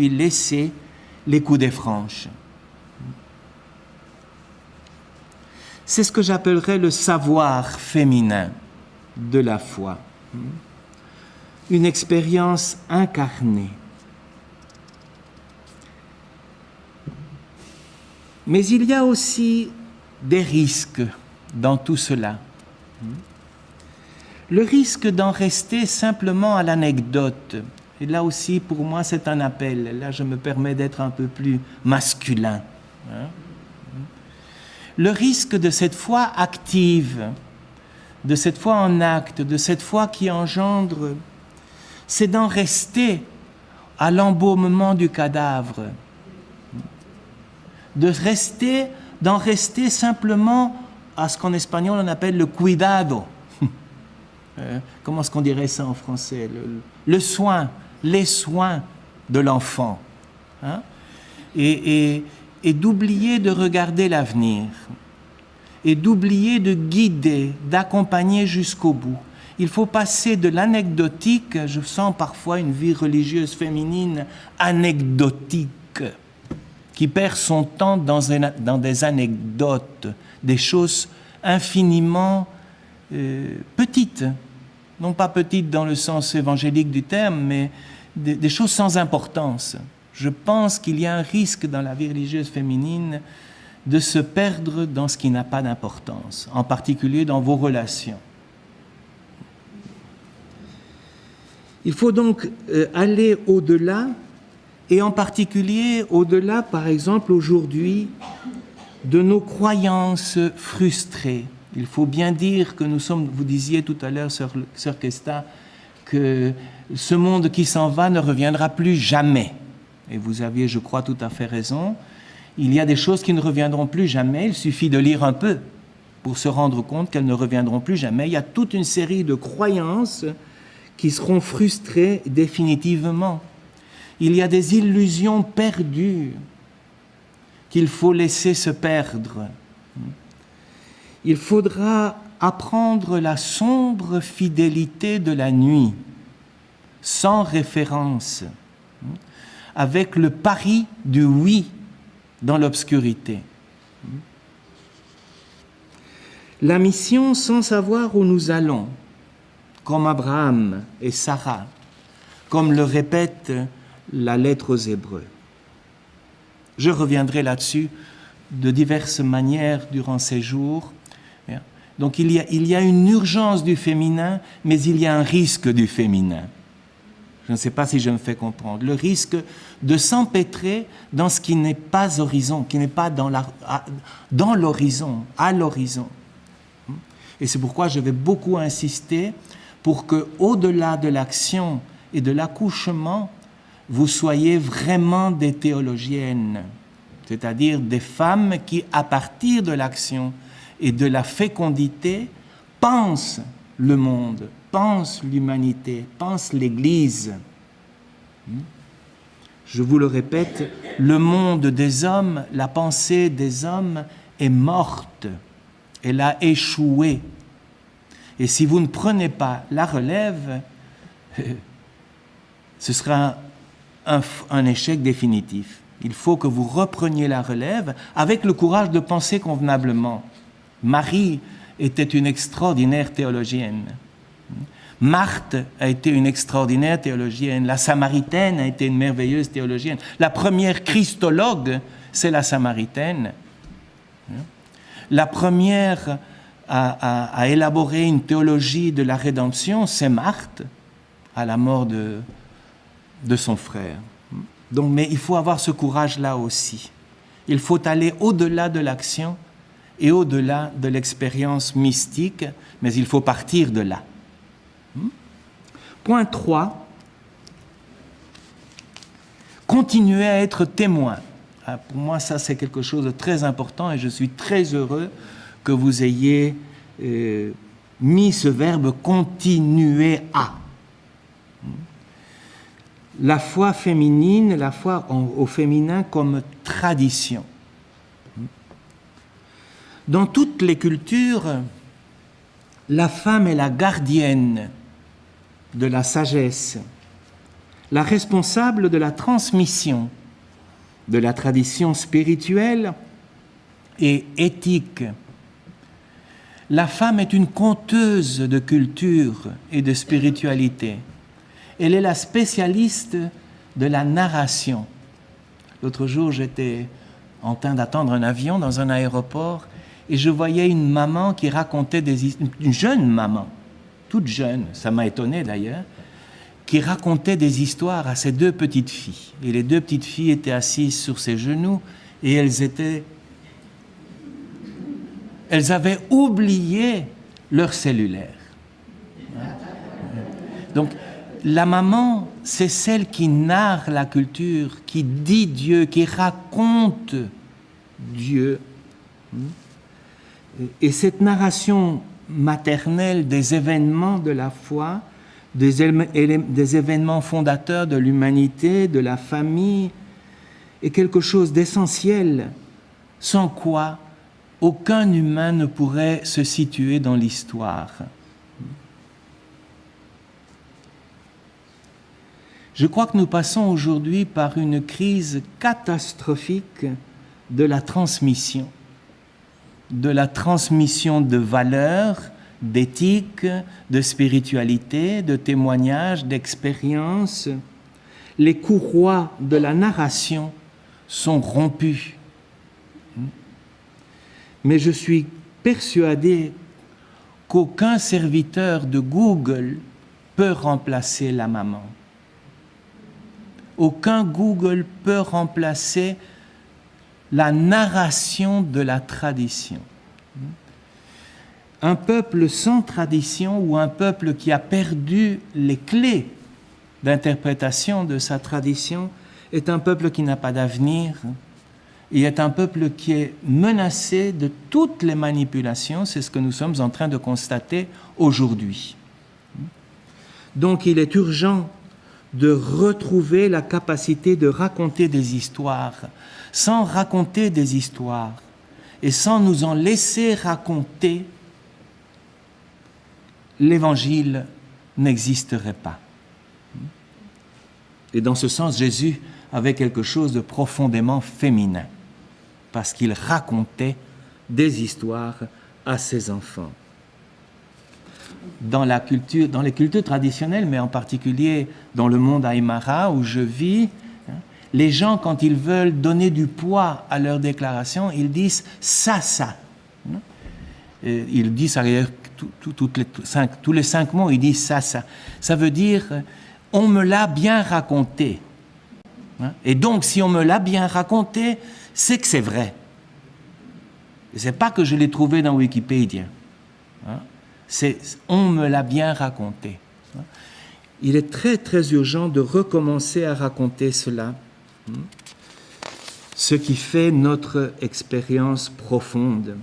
laisser les coups des franches. C'est ce que j'appellerais le savoir féminin de la foi. Une expérience incarnée. Mais il y a aussi des risques dans tout cela. Le risque d'en rester simplement à l'anecdote. Et là aussi, pour moi, c'est un appel. Là, je me permets d'être un peu plus masculin. Le risque de cette foi active, de cette foi en acte, de cette foi qui engendre, c'est d'en rester à l'embaumement du cadavre. D'en rester simplement à ce qu'en espagnol on appelle le cuidado. Comment est-ce qu'on dirait ça en français? Le soin, les soins de l'enfant. Et d'oublier de regarder l'avenir. Et d'oublier de guider, d'accompagner jusqu'au bout. Il faut passer de l'anecdotique, je sens parfois une vie religieuse féminine anecdotique. qui perd son temps dans des anecdotes, des choses infiniment petites, non pas petites dans le sens évangélique du terme, mais des choses sans importance. Je pense qu'il y a un risque dans la vie religieuse féminine de se perdre dans ce qui n'a pas d'importance, en particulier dans vos relations. Il faut donc aller au-delà, et en particulier au-delà, par exemple, aujourd'hui, de nos croyances frustrées. Il faut bien dire que nous sommes, vous disiez tout à l'heure, sœur Kesta, que ce monde qui s'en va ne reviendra plus jamais. Et vous aviez, je crois, tout à fait raison. Il y a des choses qui ne reviendront plus jamais. Il suffit de lire un peu pour se rendre compte qu'elles ne reviendront plus jamais. Il y a toute une série de croyances qui seront frustrées définitivement. Il y a des illusions perdues qu'il faut laisser se perdre. Il faudra apprendre la sombre fidélité de la nuit, sans référence, avec le pari du oui dans l'obscurité. La mission sans savoir où nous allons, comme Abraham et Sarah, comme le répète la lettre aux Hébreux. Je reviendrai là-dessus de diverses manières durant ces jours. Donc il y a une urgence du féminin, mais il y a un risque du féminin. Je ne sais pas si je me fais comprendre. Le risque de s'empêtrer dans ce qui n'est pas horizon, qui n'est pas dans l'horizon, à l'horizon. Et c'est pourquoi je vais beaucoup insister pour que, au-delà de l'action et de l'accouchement, vous soyez vraiment des théologiennes, c'est-à-dire des femmes qui, à partir de l'action et de la fécondité, pensent le monde, pensent l'humanité, pensent l'Église. Je vous le répète, le monde des hommes, la pensée des hommes est morte, elle a échoué. Et si vous ne prenez pas la relève, ce sera un échec définitif. Il faut que vous repreniez la relève avec le courage de penser convenablement. Marie était une extraordinaire théologienne. Marthe a été une extraordinaire théologienne. La Samaritaine a été une merveilleuse théologienne. La première christologue, c'est la Samaritaine. La première à élaborer une théologie de la rédemption, c'est Marthe, à la mort de son frère. Donc, mais il faut avoir ce courage-là aussi. Il faut aller au-delà de l'action et au-delà de l'expérience mystique, mais il faut partir de là. Point 3. Continuer à être témoin. Pour moi, ça, c'est quelque chose de très important et je suis très heureux que vous ayez mis ce verbe « continuer à ». La foi féminine, la foi au féminin comme tradition. Dans toutes les cultures, la femme est la gardienne de la sagesse, la responsable de la transmission de la tradition spirituelle et éthique. La femme est une conteuse de culture et de spiritualité. Elle est la spécialiste de la narration. L'autre jour, j'étais en train d'attendre un avion dans un aéroport et je voyais une maman qui racontait une jeune maman, toute jeune, ça m'a étonné d'ailleurs, qui racontait des histoires à ses deux petites filles. Et les deux petites filles étaient assises sur ses genoux et elles avaient oublié leur cellulaire. Donc, la maman, c'est celle qui narre la culture, qui dit Dieu, qui raconte Dieu. Et cette narration maternelle des événements de la foi, des événements fondateurs de l'humanité, de la famille, est quelque chose d'essentiel, sans quoi aucun humain ne pourrait se situer dans l'histoire. Je crois que nous passons aujourd'hui par une crise catastrophique de la transmission de valeurs, d'éthique, de spiritualité, de témoignages, d'expériences. Les courroies de la narration sont rompues. Mais je suis persuadé qu'aucun serviteur de Google peut remplacer la maman. Aucun Google peut remplacer la narration de la tradition. Un peuple sans tradition ou un peuple qui a perdu les clés d'interprétation de sa tradition est un peuple qui n'a pas d'avenir et est un peuple qui est menacé de toutes les manipulations. C'est ce que nous sommes en train de constater aujourd'hui. Donc il est urgent de retrouver la capacité de raconter des histoires. Sans raconter des histoires et sans nous en laisser raconter, l'Évangile n'existerait pas. Et dans ce sens, Jésus avait quelque chose de profondément féminin, parce qu'il racontait des histoires à ses enfants. Dans les cultures traditionnelles, mais en particulier dans le monde aymara où je vis, les gens, quand ils veulent donner du poids à leur déclaration, ils disent « ça ». Ils disent d'ailleurs tous les 5 mots, ils disent « ça ». Ça veut dire « on me l'a bien raconté ». Et donc, si on me l'a bien raconté, c'est que c'est vrai. Ce n'est pas que je l'ai trouvé dans Wikipédia. C'est « on me l'a bien raconté ». Il est très, très urgent de recommencer à raconter cela. Ce qui fait notre expérience profonde.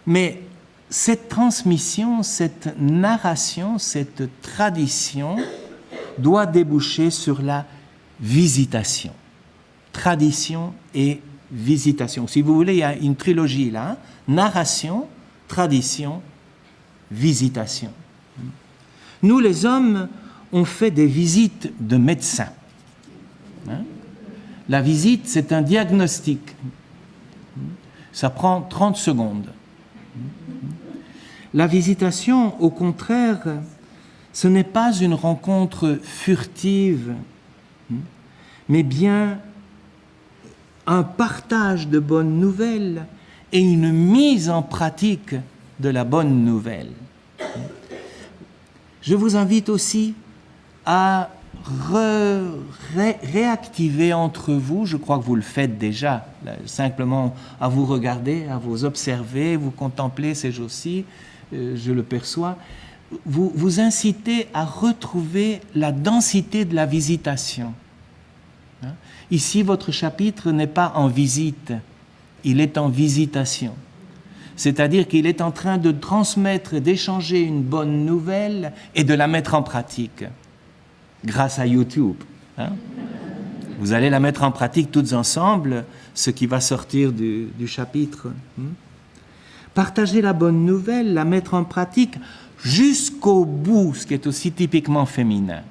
Mais cette transmission, cette narration, cette tradition doit déboucher sur la visitation. Tradition et visitation. Si vous voulez, il y a une trilogie là. Narration, tradition, visitation. Nous, les hommes, on fait des visites de médecins. La visite, c'est un diagnostic. Ça prend 30 secondes. La visitation, au contraire, ce n'est pas une rencontre furtive, mais bien un partage de bonnes nouvelles et une mise en pratique de la bonne nouvelle. Je vous invite aussi à réactiver entre vous, je crois que vous le faites déjà, simplement à vous regarder, à vous observer, vous contempler ces jours-ci, je le perçois, vous incitez à retrouver la densité de la visitation. Ici, votre chapitre n'est pas en visite, il est en visitation. C'est-à-dire qu'il est en train de transmettre, d'échanger une bonne nouvelle et de la mettre en pratique. Grâce à YouTube. Vous allez la mettre en pratique toutes ensemble, ce qui va sortir du chapitre. Partager la bonne nouvelle, la mettre en pratique jusqu'au bout, ce qui est aussi typiquement féminin.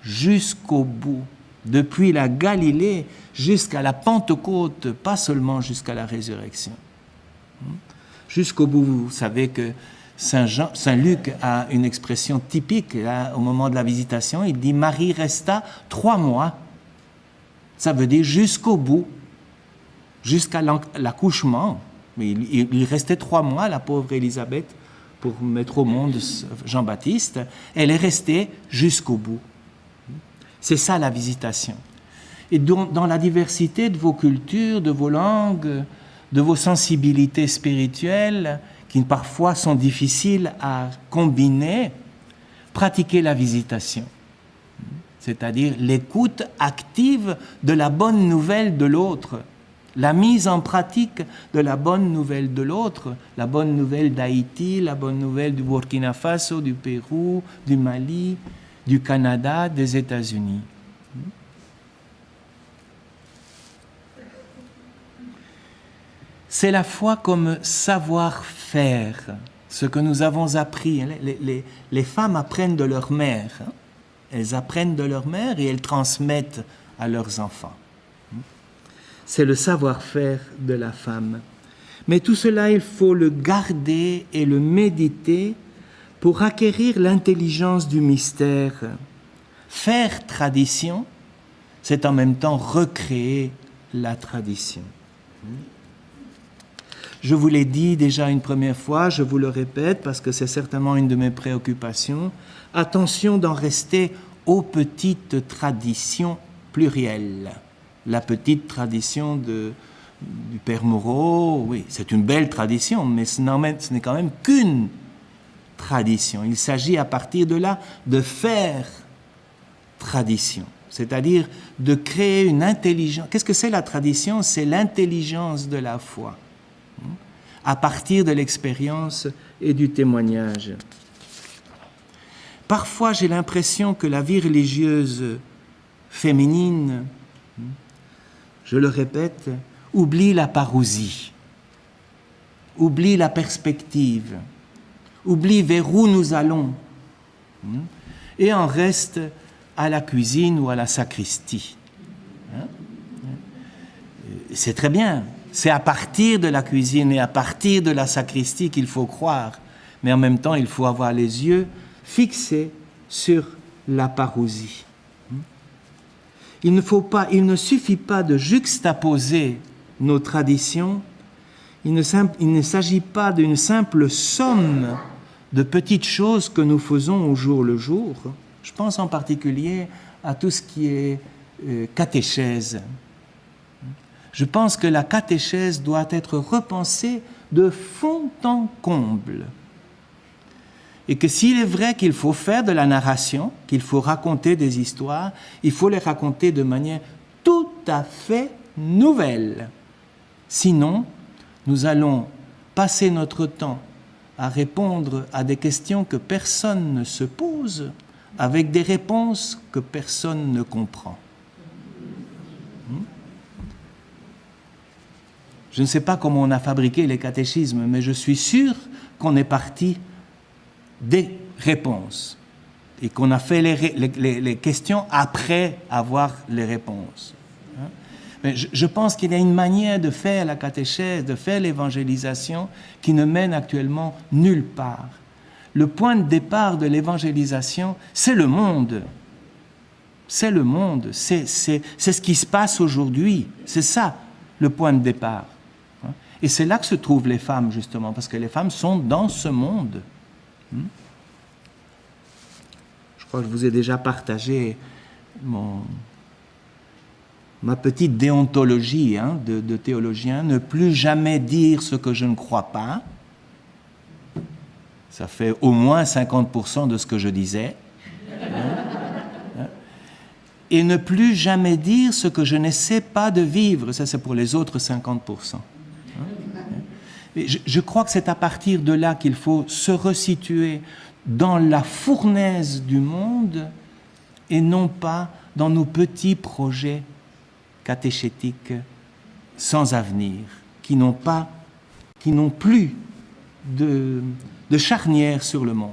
Jusqu'au bout. Depuis la Galilée jusqu'à la Pentecôte, pas seulement jusqu'à la résurrection. Jusqu'au bout, vous savez que Saint Luc a une expression typique là, au moment de la visitation. Il dit « Marie resta 3 mois ». Ça veut dire jusqu'au bout, jusqu'à l'accouchement. Mais il restait 3 mois, la pauvre Élisabeth, pour mettre au monde Jean-Baptiste. Elle est restée jusqu'au bout. C'est ça la visitation. Et dans la diversité de vos cultures, de vos langues, de vos sensibilités spirituelles, qui parfois sont difficiles à combiner, pratiquez la visitation, c'est-à-dire l'écoute active de la bonne nouvelle de l'autre, la mise en pratique de la bonne nouvelle de l'autre, la bonne nouvelle d'Haïti, la bonne nouvelle du Burkina Faso, du Pérou, du Mali, du Canada, des États-Unis. C'est la foi comme savoir-faire, ce que nous avons appris. Les femmes apprennent de leur mère. Elles apprennent de leur mère et elles transmettent à leurs enfants. C'est le savoir-faire de la femme. Mais tout cela, il faut le garder et le méditer pour acquérir l'intelligence du mystère. Faire tradition, c'est en même temps recréer la tradition. Je vous l'ai dit déjà une première fois, je vous le répète parce que c'est certainement une de mes préoccupations. Attention d'en rester aux petites traditions plurielles. La petite tradition du Père Moreau, oui, c'est une belle tradition, mais ce n'est quand même qu'une tradition. Il s'agit à partir de là de faire tradition, c'est-à-dire de créer une intelligence. Qu'est-ce que c'est la tradition? C'est l'intelligence de la foi, à partir de l'expérience et du témoignage. Parfois, j'ai l'impression que la vie religieuse féminine, je le répète, oublie la parousie, oublie la perspective, oublie vers où nous allons, et en reste à la cuisine ou à la sacristie. C'est très bien, c'est à partir de la cuisine et à partir de la sacristie qu'il faut croire, mais en même temps, il faut avoir les yeux fixés sur la parousie. Il ne suffit pas de juxtaposer nos traditions, il ne s'agit pas d'une simple somme de petites choses que nous faisons au jour le jour. Je pense en particulier à tout ce qui est catéchèse. Je pense que la catéchèse doit être repensée de fond en comble. Et que s'il est vrai qu'il faut faire de la narration, qu'il faut raconter des histoires, il faut les raconter de manière tout à fait nouvelle. Sinon, nous allons passer notre temps à répondre à des questions que personne ne se pose, avec des réponses que personne ne comprend. Je ne sais pas comment on a fabriqué les catéchismes, mais je suis sûr qu'on est parti des réponses et qu'on a fait les questions après avoir les réponses. Mais je pense qu'il y a une manière de faire la catéchèse, de faire l'évangélisation qui ne mène actuellement nulle part. Le point de départ de l'évangélisation, c'est le monde. C'est le monde, c'est ce qui se passe aujourd'hui. C'est ça, le point de départ. Et c'est là que se trouvent les femmes, justement, parce que les femmes sont dans ce monde. Je crois que je vous ai déjà partagé ma petite déontologie de théologien, ne plus jamais dire ce que je ne crois pas. Ça fait au moins 50% de ce que je disais. Et ne plus jamais dire ce que je n'essaie pas de vivre. Ça, c'est pour les autres 50%. Je crois que c'est à partir de là qu'il faut se resituer dans la fournaise du monde et non pas dans nos petits projets catéchétiques sans avenir, qui n'ont plus de charnière sur le monde.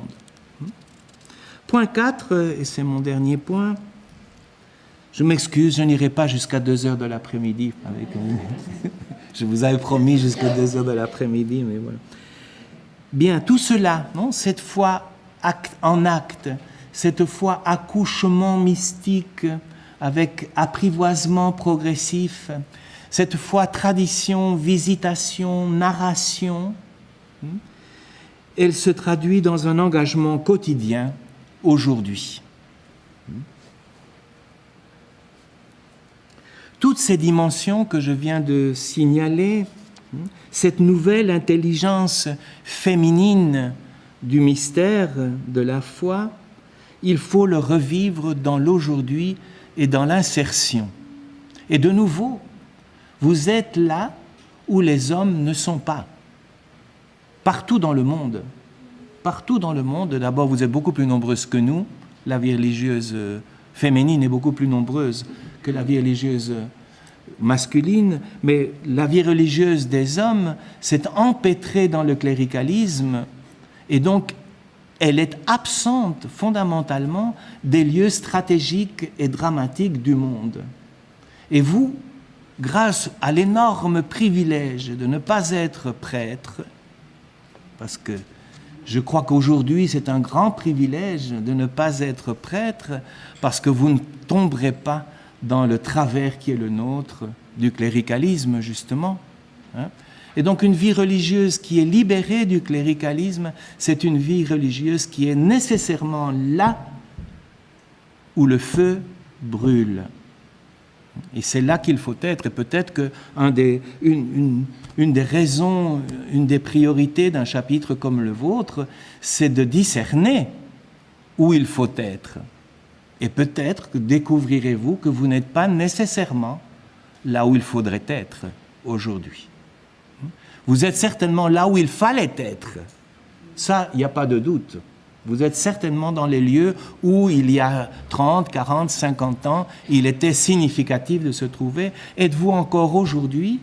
Point 4, et c'est mon dernier point, je m'excuse, je n'irai pas jusqu'à 2h de l'après-midi avec vous. Je vous avais promis jusqu'à 2h de l'après-midi, mais voilà. Bien, tout cela, cette foi en acte, cette foi accouchement mystique avec apprivoisement progressif, cette foi tradition, visitation, narration, elle se traduit dans un engagement quotidien aujourd'hui. Toutes ces dimensions que je viens de signaler, cette nouvelle intelligence féminine du mystère de la foi, il faut le revivre dans l'aujourd'hui et dans l'insertion. Et de nouveau, vous êtes là où les hommes ne sont pas. Partout dans le monde. Partout dans le monde, d'abord vous êtes beaucoup plus nombreuses que nous, la vie religieuse féminine est beaucoup plus nombreuse que la vie religieuse masculine, mais la vie religieuse des hommes s'est empêtrée dans le cléricalisme et donc elle est absente fondamentalement des lieux stratégiques et dramatiques du monde. Et vous, grâce à l'énorme privilège de ne pas être prêtre, parce que je crois qu'aujourd'hui c'est un grand privilège de ne pas être prêtre, parce que vous ne tomberez pas dans le travers qui est le nôtre, du cléricalisme justement. Et donc une vie religieuse qui est libérée du cléricalisme, c'est une vie religieuse qui est nécessairement là où le feu brûle. Et c'est là qu'il faut être. Et peut-être qu'une des raisons, une des priorités d'un chapitre comme le vôtre, c'est de discerner où il faut être. Et peut-être que découvrirez-vous que vous n'êtes pas nécessairement là où il faudrait être aujourd'hui. Vous êtes certainement là où il fallait être. Ça, il n'y a pas de doute. Vous êtes certainement dans les lieux où, il y a 30, 40, 50 ans, il était significatif de se trouver. Êtes-vous encore aujourd'hui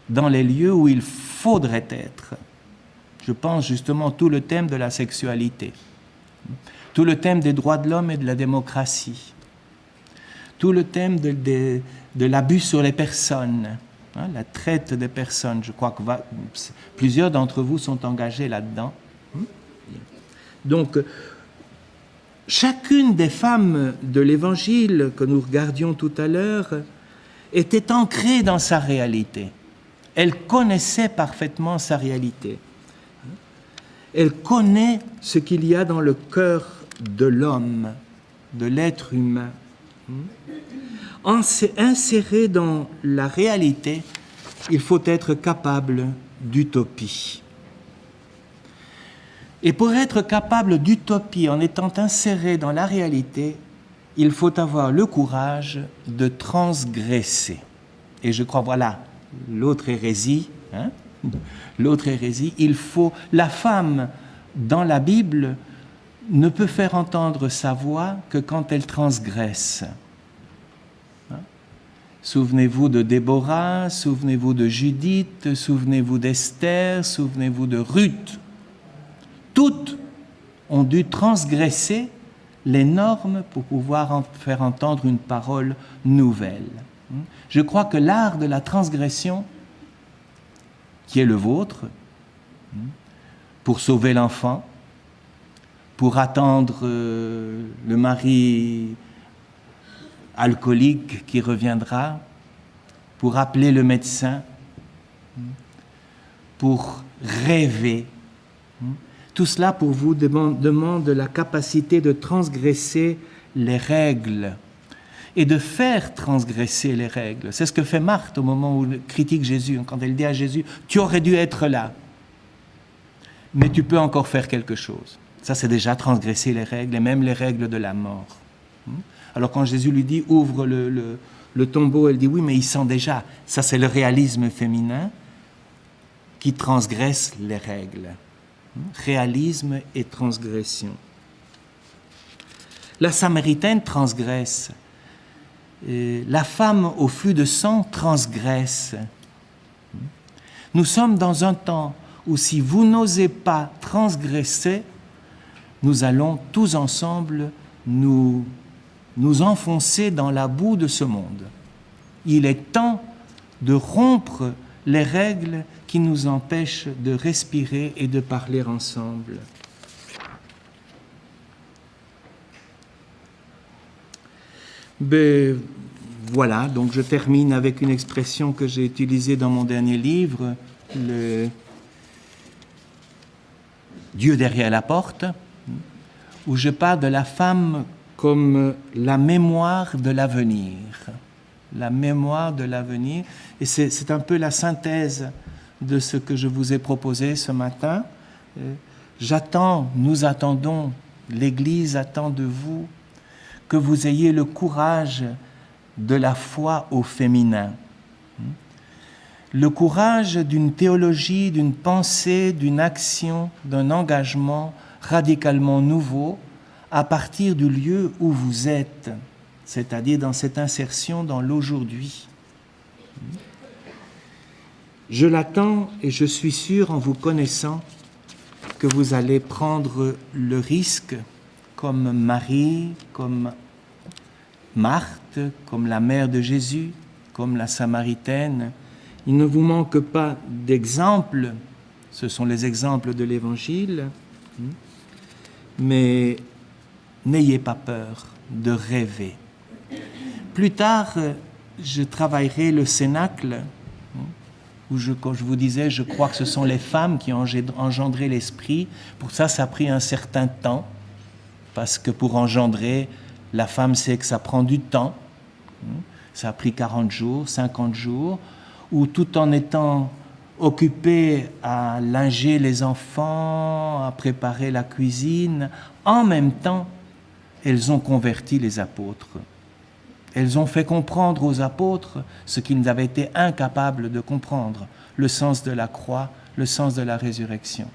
dans les lieux où il faudrait être? Je pense justement tout le thème de la sexualité, tout le thème des droits de l'homme et de la démocratie, tout le thème de l'abus sur les personnes, la traite des personnes. Je crois que plusieurs d'entre vous sont engagés là-dedans. Donc, chacune des femmes de l'Évangile que nous regardions tout à l'heure était ancrée dans sa réalité. Elle connaissait parfaitement sa réalité. Elle connaît ce qu'il y a dans le cœur de l'homme, de l'être humain. Inséré dans la réalité, il faut être capable d'utopie. Et pour être capable d'utopie en étant inséré dans la réalité, il faut avoir le courage de transgresser. Et je crois, voilà, l'autre hérésie, l'autre hérésie, la femme dans la Bible ne peut faire entendre sa voix que quand elle transgresse. Souvenez-vous de Déborah, souvenez-vous de Judith, souvenez-vous d'Esther, souvenez-vous de Ruth. Toutes ont dû transgresser les normes pour pouvoir faire entendre une parole nouvelle. Je crois que l'art de la transgression, qui est le vôtre, pour sauver l'enfant, pour attendre le mari alcoolique qui reviendra, pour appeler le médecin, pour rêver. Tout cela pour vous demande la capacité de transgresser les règles et de faire transgresser les règles. C'est ce que fait Marthe au moment où elle critique Jésus, quand elle dit à Jésus « Tu aurais dû être là, mais tu peux encore faire quelque chose. » Ça, c'est déjà transgresser les règles, et même les règles de la mort. Alors quand Jésus lui dit « Ouvre le tombeau », elle dit « Oui, mais il sent déjà. » Ça, c'est le réalisme féminin qui transgresse les règles. Réalisme et transgression. La Samaritaine transgresse. La femme au flux de sang transgresse. Nous sommes dans un temps où si vous n'osez pas transgresser, nous allons tous ensemble nous enfoncer dans la boue de ce monde. Il est temps de rompre les règles qui nous empêchent de respirer et de parler ensemble. Ben, voilà, donc je termine avec une expression que j'ai utilisée dans mon dernier livre, le Dieu derrière la porte, où je parle de la femme comme la mémoire de l'avenir. La mémoire de l'avenir. Et c'est un peu la synthèse de ce que je vous ai proposé ce matin. Nous attendons, l'Église attend de vous que vous ayez le courage de la foi au féminin. Le courage d'une théologie, d'une pensée, d'une action, d'un engagement radicalement nouveau à partir du lieu où vous êtes, c'est-à-dire dans cette insertion dans l'aujourd'hui. Je l'attends et je suis sûr, en vous connaissant, que vous allez prendre le risque, comme Marie, comme Marthe, comme la mère de Jésus, comme la Samaritaine. Il ne vous manque pas d'exemples, ce sont les exemples de l'Évangile, mais n'ayez pas peur de rêver. Plus tard, je travaillerai le Cénacle, où quand je vous disais, je crois que ce sont les femmes qui ont engendré l'esprit. Pour ça, ça a pris un certain temps, parce que pour engendrer, la femme sait que ça prend du temps. Ça a pris 40 jours, 50 jours, où tout en étant occupée à linger les enfants, à préparer la cuisine, en même temps, elles ont converti les apôtres. Elles ont fait comprendre aux apôtres ce qu'ils avaient été incapables de comprendre, le sens de la croix, le sens de la résurrection.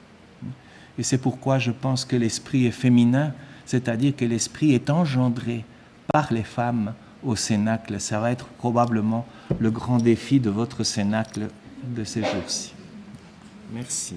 Et c'est pourquoi je pense que l'esprit est féminin, c'est-à-dire que l'esprit est engendré par les femmes au Cénacle. Ça va être probablement le grand défi de votre Cénacle de ces jours-ci. Merci.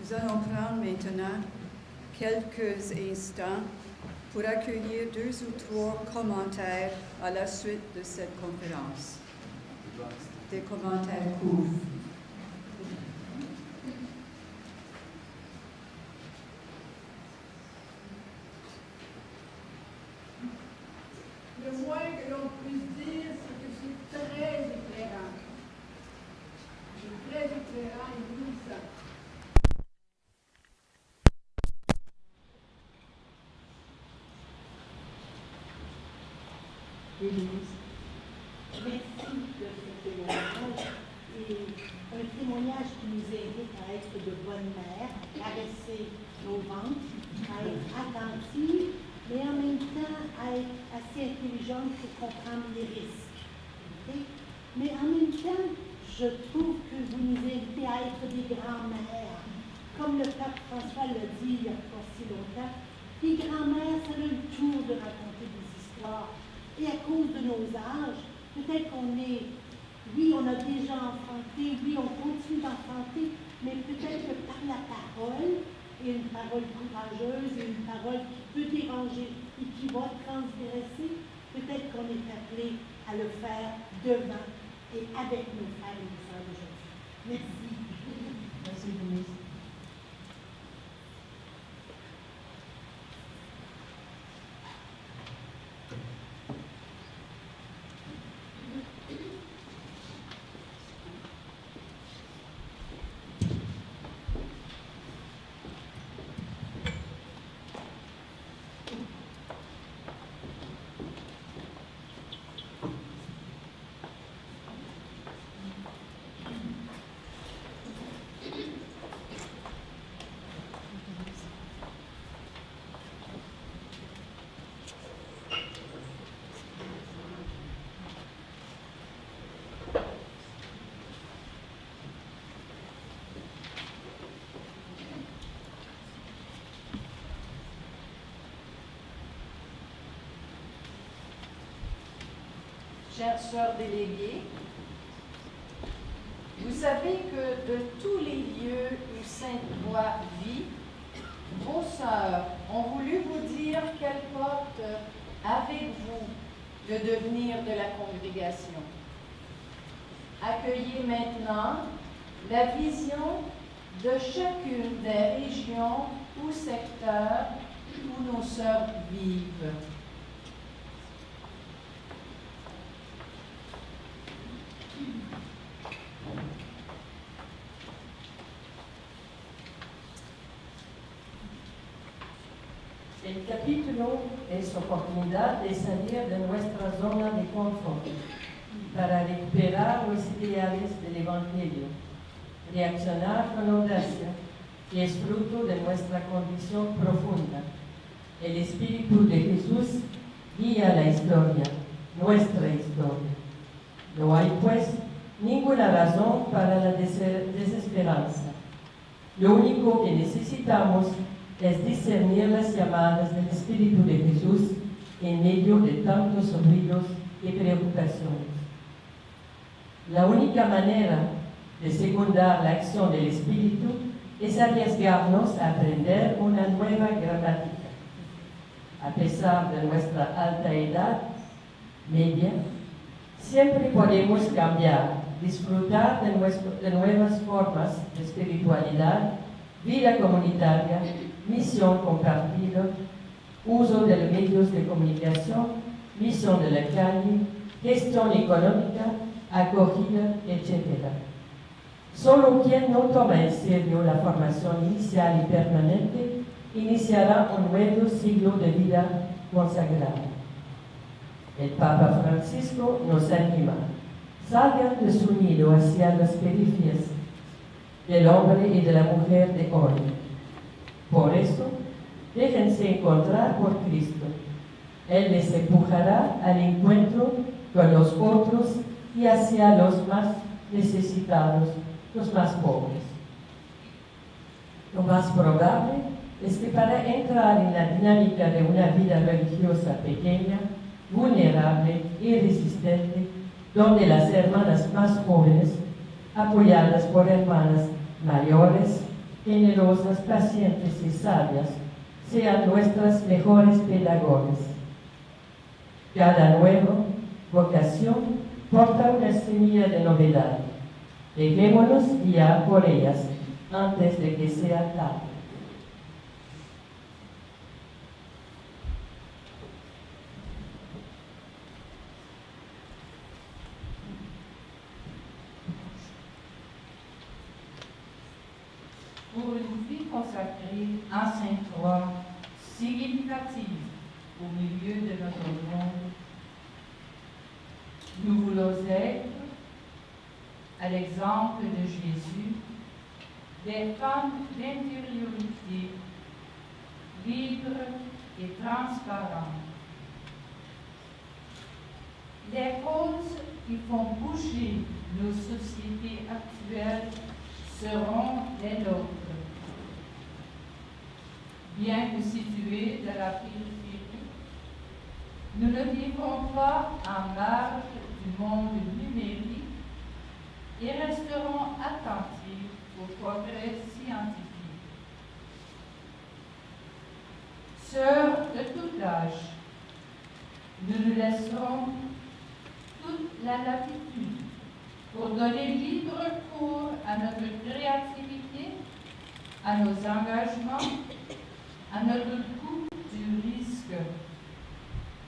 Nous allons prendre maintenant quelques instants pour accueillir 2 ou 3 commentaires à la suite de cette conférence. Des commentaires courts. Le moins que l'on puisse dire, c'est que c'est très éclairant. C'est très éclairant et nourrissant. Merci de ce témoignage et un témoignage qui nous invite à être de bonnes mères, à caresser nos ventres, à être attentives, mais en même temps à être assez intelligentes pour comprendre les risques. Okay? Mais en même temps, je trouve que vous nous invitez à être des grands-mères. Comme le pape François l'a dit il n'y a pas si longtemps, les grands-mères, ça a le tour de raconter des histoires. Et à cause de nos âges, peut-être qu'on est, oui, on a déjà enfanté, oui, on continue d'enfanter, mais peut-être que par la parole, et une parole courageuse, et une parole qui peut déranger et qui va transgresser, peut-être qu'on est appelé à le faire devant et avec nos frères et nos sœurs d'aujourd'hui. Merci. Merci, Denise. Chères sœurs déléguées, vous savez que de tous les lieux où Sainte-Croix vit, vos sœurs ont voulu vous dire qu'elles portent avec vous le devenir de la congrégation. Accueillez maintenant la vision de chacune des régions ou secteurs où nos sœurs vivent. El capítulo es oportunidad de salir de nuestra zona de confort para recuperar los ideales del Evangelio, reaccionar con audacia, que es fruto de nuestra convicción profunda. El Espíritu de Jesús guía la historia, nuestra historia. No hay, pues, ninguna razón para la desesperanza. Lo único que necesitamos es discernir las llamadas del Espíritu de Jesús en medio de tantos ruidos y preocupaciones. La única manera de secundar la acción del Espíritu es arriesgarnos a aprender una nueva gramática. A pesar de nuestra alta edad media, siempre podemos cambiar, disfrutar de nuevas formas de espiritualidad, vida comunitaria, misión compartida, uso de los medios de comunicación, misión de la calle, gestión económica, acogida, etc. Solo quien no toma en serio la formación inicial y permanente iniciará un nuevo siglo de vida consagrada. El Papa Francisco nos anima: salgan de su nido hacia las periferias del hombre y de la mujer de hoy. Por eso, déjense encontrar por Cristo. Él les empujará al encuentro con los otros y hacia los más necesitados, los más pobres. Lo más probable es que para entrar en la dinámica de una vida religiosa pequeña, vulnerable y resistente, donde las hermanas más jóvenes, apoyadas por hermanas mayores, generosas, pacientes y sabias, sean nuestras mejores pedagogas. Cada nueva vocación porta una semilla de novedad. Dejémonos guiar por ellas antes de que sea tarde. Pour une vie consacrée en Sainte-Croix, significative au milieu de notre monde, nous voulons être, à l'exemple de Jésus, des femmes d'intériorité, libres et transparentes. Les causes qui font bouger nos sociétés actuelles seront les nôtres. Bien que situés dans la périphérie, nous ne vivrons pas en marge du monde numérique et resterons attentifs au progrès scientifique. Sœurs de tout âge, nous nous laisserons toute la latitude pour donner libre cours à notre créativité, à nos engagements, à notre goût du risque,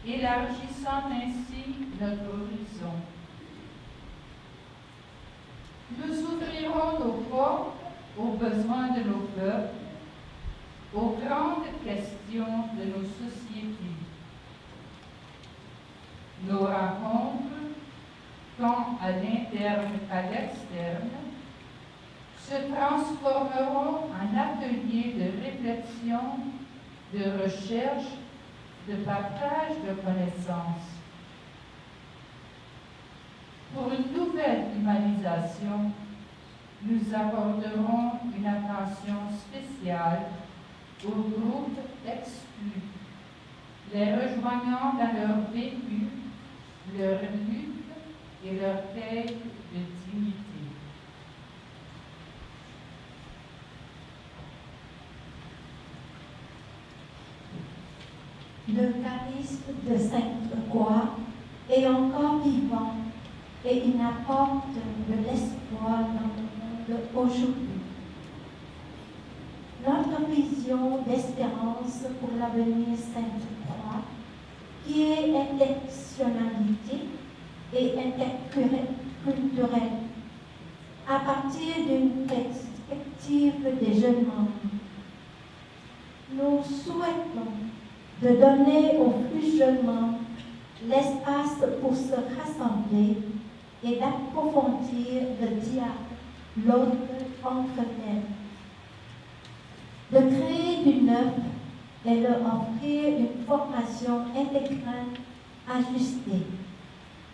élargissant ainsi notre horizon. Nous ouvrirons nos portes aux besoins de nos peuples, aux grandes questions de nos sociétés. Nos rencontres, tant à l'interne qu'à l'externe, se transformeront en ateliers de réflexion, de recherche, de partage de connaissances. Pour une nouvelle humanisation, nous accorderons une attention spéciale aux groupes exclus, les rejoignant dans leur vécu, leur lutte et leur quête de dignité. Le charisme de Sainte-Croix est encore vivant et il apporte de l'espoir dans le monde aujourd'hui. Notre vision d'espérance pour l'avenir Sainte-Croix, qui est intersectionnalité et interculturelle, à partir d'une perspective des jeunes membres. Nous souhaitons de donner aux plus jeunes membres l'espace pour se rassembler et d'approfondir le dialogue entre elles, de créer du neuf et leur offrir une formation intégrale ajustée,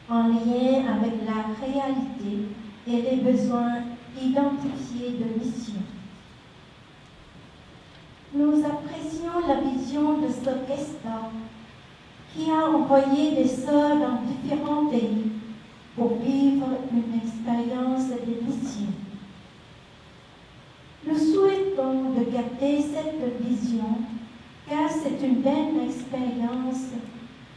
en lien avec la réalité et les besoins identifiés de mission. Nous apprécions la vision de ce gestion qui a envoyé des sœurs dans différents pays pour vivre une expérience de mission. Nous souhaitons de garder cette vision car c'est une belle expérience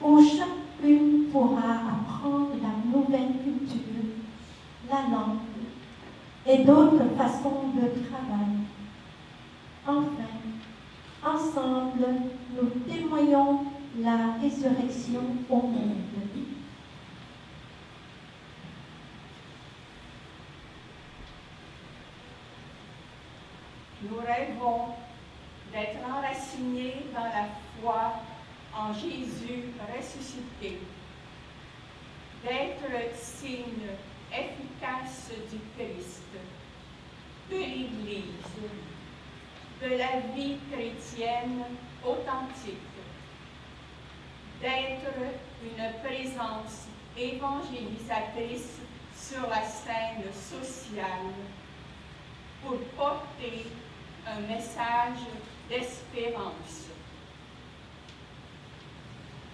où chacune pourra apprendre la nouvelle culture, la langue et d'autres façons de travail. Enfin, ensemble, nous témoignons la résurrection au monde. Nous rêvons d'être enracinés dans la foi en Jésus ressuscité, d'être signe efficace du Christ, de l'Église, de la vie chrétienne authentique, d'être une présence évangélisatrice sur la scène sociale pour porter un message d'espérance.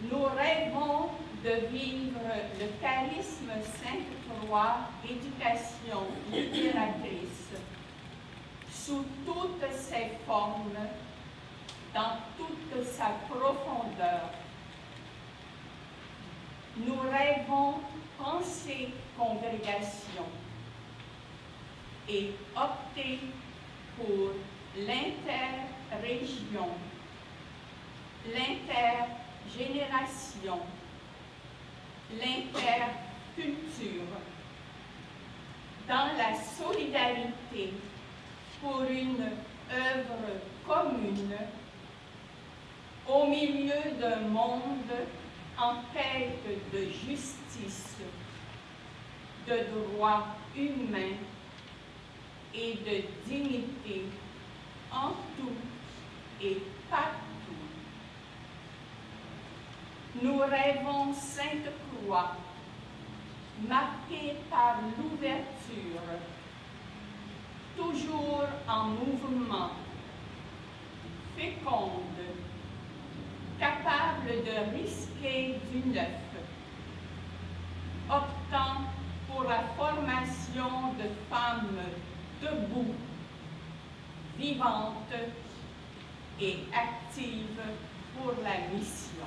Nous rêvons de vivre le charisme Sainte-Croix d'éducation libératrice sous toutes ses formes, dans toute sa profondeur. Nous rêvons penser congrégation et opter pour l'interrégion, l'intergénération, l'interculture, dans la solidarité pour une œuvre commune au milieu d'un monde en quête de justice, de droits humains et de dignité en tout et partout. Nous rêvons Sainte-Croix, marquée par l'ouverture, toujours en mouvement, féconde, capable de risquer du neuf, optant pour la formation de femmes debout, vivantes et actives pour la mission.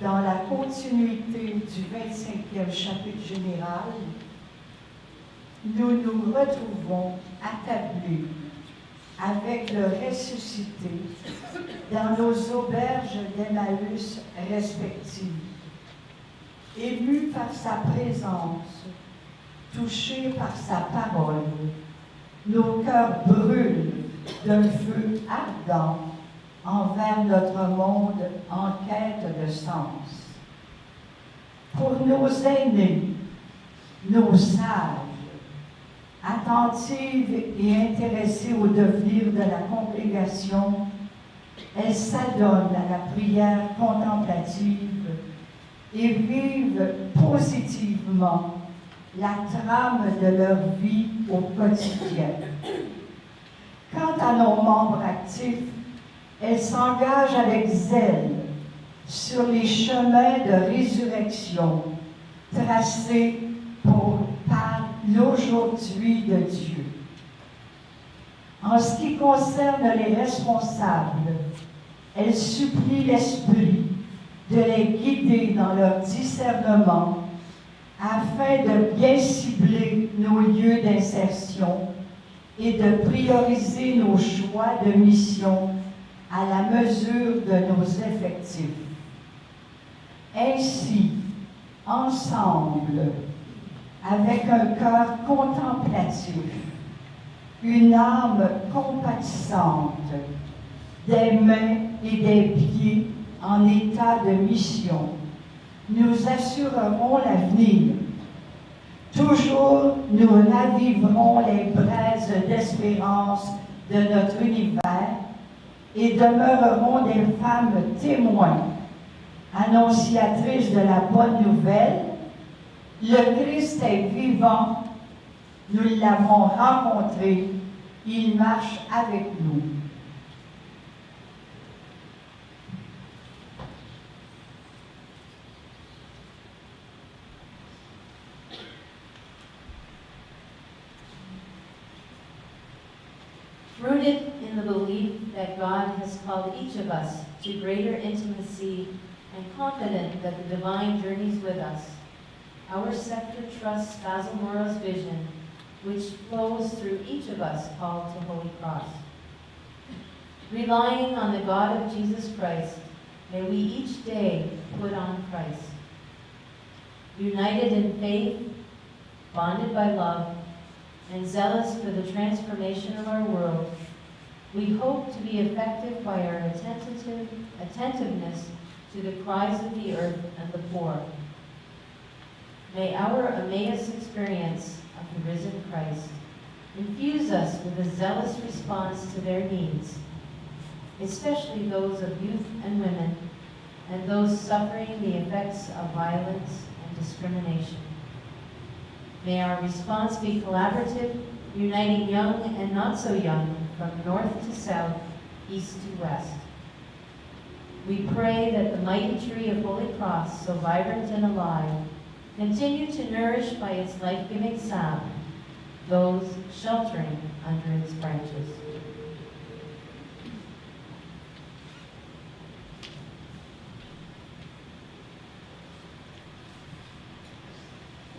Dans la continuité du 25e chapitre général, nous nous retrouvons attablés avec le ressuscité dans nos auberges d'Emmaüs respectives. Émus par sa présence, touchés par sa parole, nos cœurs brûlent d'un feu ardent envers notre monde en quête de sens. Pour nos aînés, nos sages, attentives et intéressées au devenir de la congrégation, elles s'adonnent à la prière contemplative et vivent positivement la trame de leur vie au quotidien. Quant à nos membres actifs, elles s'engagent avec zèle sur les chemins de résurrection tracés par l'aujourd'hui de Dieu. En ce qui concerne les responsables, elles supplient l'Esprit de les guider dans leur discernement afin de bien cibler nos lieux d'insertion et de prioriser nos choix de mission à la mesure de nos effectifs. Ainsi, ensemble, avec un cœur contemplatif, une âme compatissante, des mains et des pieds en état de mission, nous assurerons l'avenir. Toujours, nous raviverons les braises d'espérance de notre univers et demeurerons des femmes témoins, annonciatrices de la bonne nouvelle. Le Christ est vivant, nous l'avons rencontré, il marche avec nous. Rooted in the belief that God has called each of us to greater intimacy and confident that the divine journeys with us, our sector trusts Basil Moro's vision, which flows through each of us called to Holy Cross. Relying on the God of Jesus Christ, may we each day put on Christ. United in faith, bonded by love, and zealous for the transformation of our world, we hope to be effective by our attentiveness to the cries of the earth and the poor. May our Emmaus experience of the risen Christ infuse us with a zealous response to their needs, especially those of youth and women, and those suffering the effects of violence and discrimination. May our response be collaborative, uniting young and not so young from north to south, east to west. We pray that the mighty tree of Holy Cross, so vibrant and alive, continue to nourish by its life-giving sap those sheltering under its branches.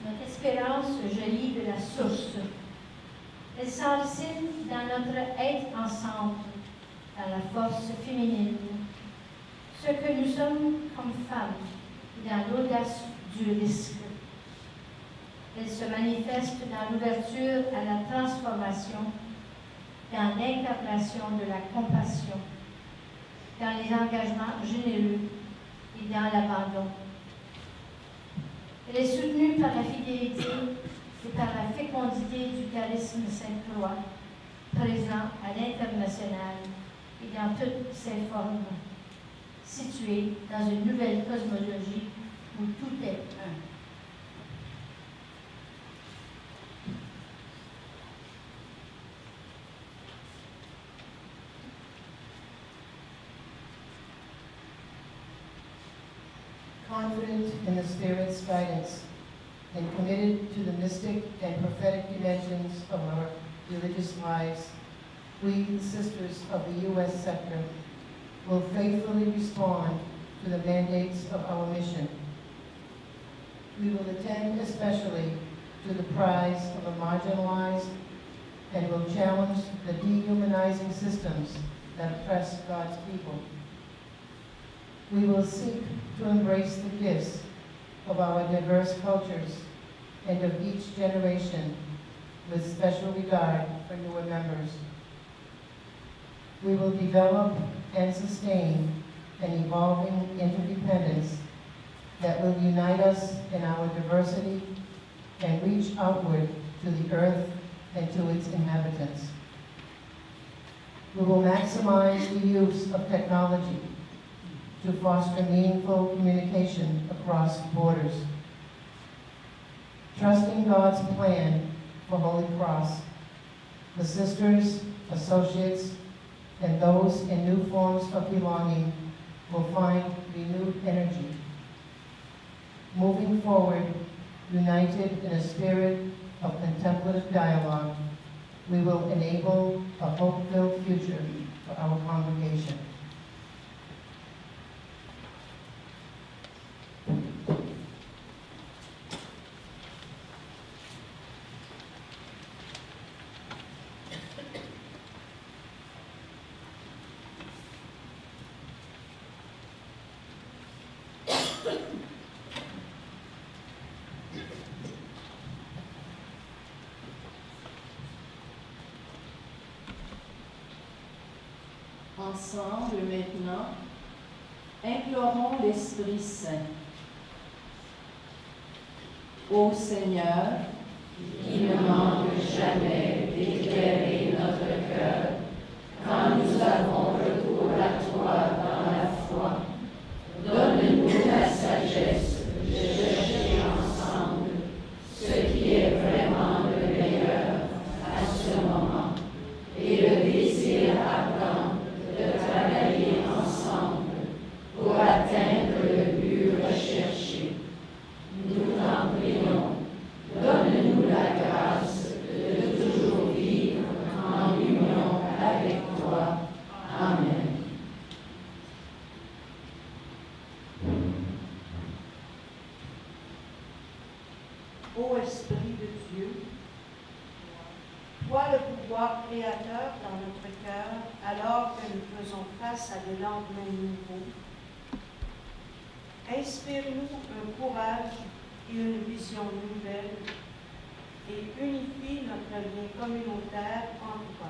Notre espérance jaillit de la source. Elle s'enracine dans notre être ensemble, dans la force féminine, ce que nous sommes comme femmes, et dans l'audace du risque. Elle se manifeste dans l'ouverture à la transformation, dans l'incarnation de la compassion, dans les engagements généreux et dans l'abandon. Elle est soutenue par la fidélité et par la fécondité du charisme Sainte-Croix, présent à l'international et dans toutes ses formes, situé dans une nouvelle cosmologie où tout est un. Confident in the Spirit's guidance and committed to the mystic and prophetic dimensions of our religious lives, we, the sisters of the U.S. sector, will faithfully respond to the mandates of our mission. We will attend especially to the cries of the marginalized and will challenge the dehumanizing systems that oppress God's people. We will seek to embrace the gifts of our diverse cultures and of each generation with special regard for newer members. We will develop and sustain an evolving interdependence that will unite us in our diversity and reach outward to the earth and to its inhabitants. We will maximize the use of technology to foster meaningful communication across borders. Trusting God's plan for Holy Cross, the sisters, associates, and those in new forms of belonging will find renewed energy. Moving forward, united in a spirit of contemplative dialogue, we will enable a hope-filled future for our congregation. Ensemble maintenant, implorons l'Esprit Saint. Ô Seigneur, qui ne manque jamais d'éclairer notre cœur quand nous avons recours à toi dans la foi. Donne-nous la sagesse de chercher ensemble ce qui est vraiment le meilleur à ce moment et le désir ardent de travailler ensemble pour atteindre le but recherché. Nous t'en prions. Donne-nous la grâce de toujours vivre en union avec toi. Amen. Ô Esprit de Dieu, toi le pouvoir créateur dans notre cœur, alors que nous faisons face à des lendemains nouveaux, inspire-nous un courage et une vision nouvelle et unifie notre lien communautaire en toi.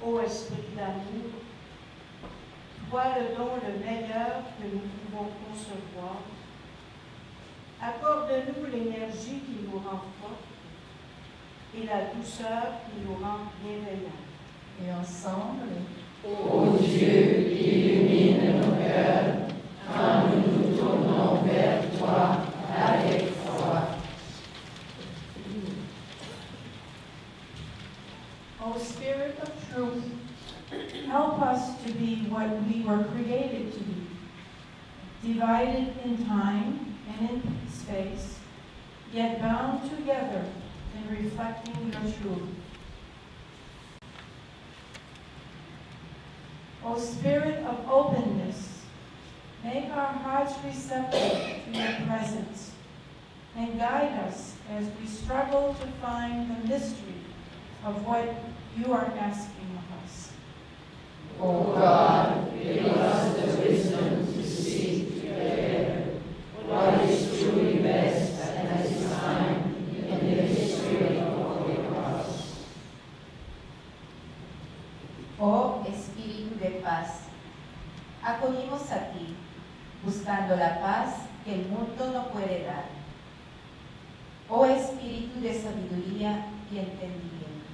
Ô Esprit d'amour, toi le don le meilleur que nous pouvons concevoir, accorde-nous l'énergie qui nous rend forts et la douceur qui nous rend bienveillants. Et ensemble, Ô Dieu, illumine nos cœurs quand nous nous tournons vers toi avec foi. O Spirit of truth, help us to be what we were created to be, divided in time and in space, yet bound together in reflecting your truth. O Spirit of openness, make our hearts receptive to your presence and guide us as we struggle to find the mystery of what you are asking of us. O God, give us the wisdom to seek together what is truly best at this time in the history of the cross. Oh Espíritu de paz, acudimos a ti, buscando la paz que el mundo no puede dar. Oh Espíritu de sabiduría y entendimiento,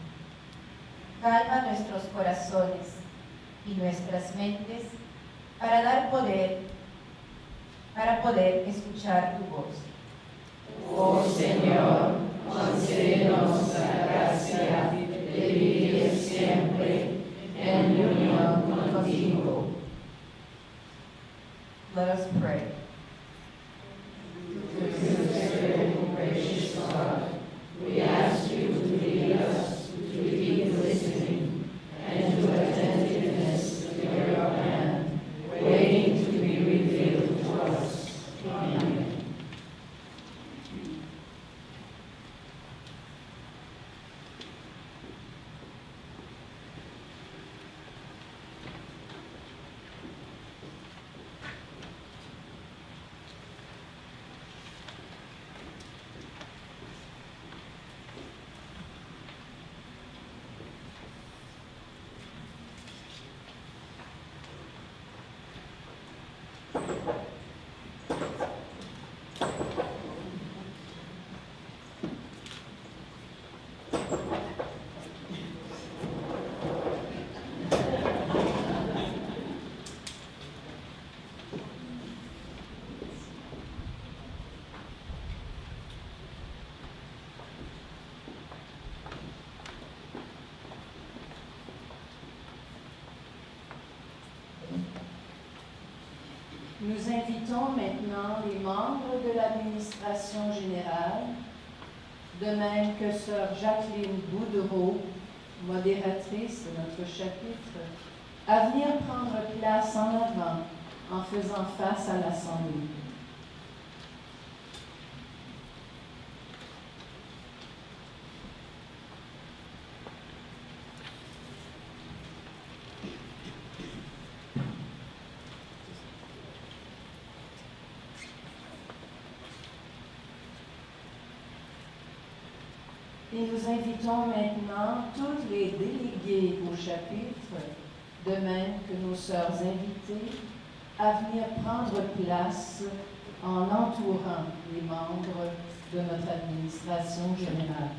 calma nuestros corazones y nuestras mentes para poder escuchar tu voz. Oh Señor, concédenos la gracia de vivir siempre en unión contigo. Let us pray. Gracious God, we ask you to lead us to deep listening and to attentiveness to your plan, waiting to be revealed to us. Amen. Nous invitons maintenant les membres de l'administration générale, de même que Sœur Jacqueline Boudreau, modératrice de notre chapitre, à venir prendre place en avant en faisant face à l'Assemblée. Et nous invitons maintenant tous les délégués au chapitre, de même que nos sœurs invitées, à venir prendre place en entourant les membres de notre administration générale.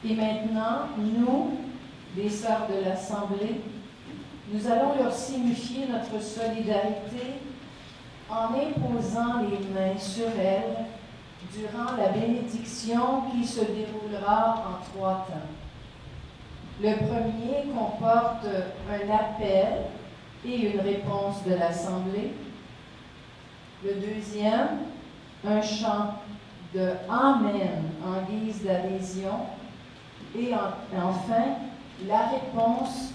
Et maintenant, nous, les sœurs de l'Assemblée, nous allons leur signifier notre solidarité en imposant les mains sur elles durant la bénédiction qui se déroulera en 3 temps. Le premier comporte un appel et une réponse de l'Assemblée. Le deuxième, un chant de Amen en guise d'adhésion. Et enfin, la réponse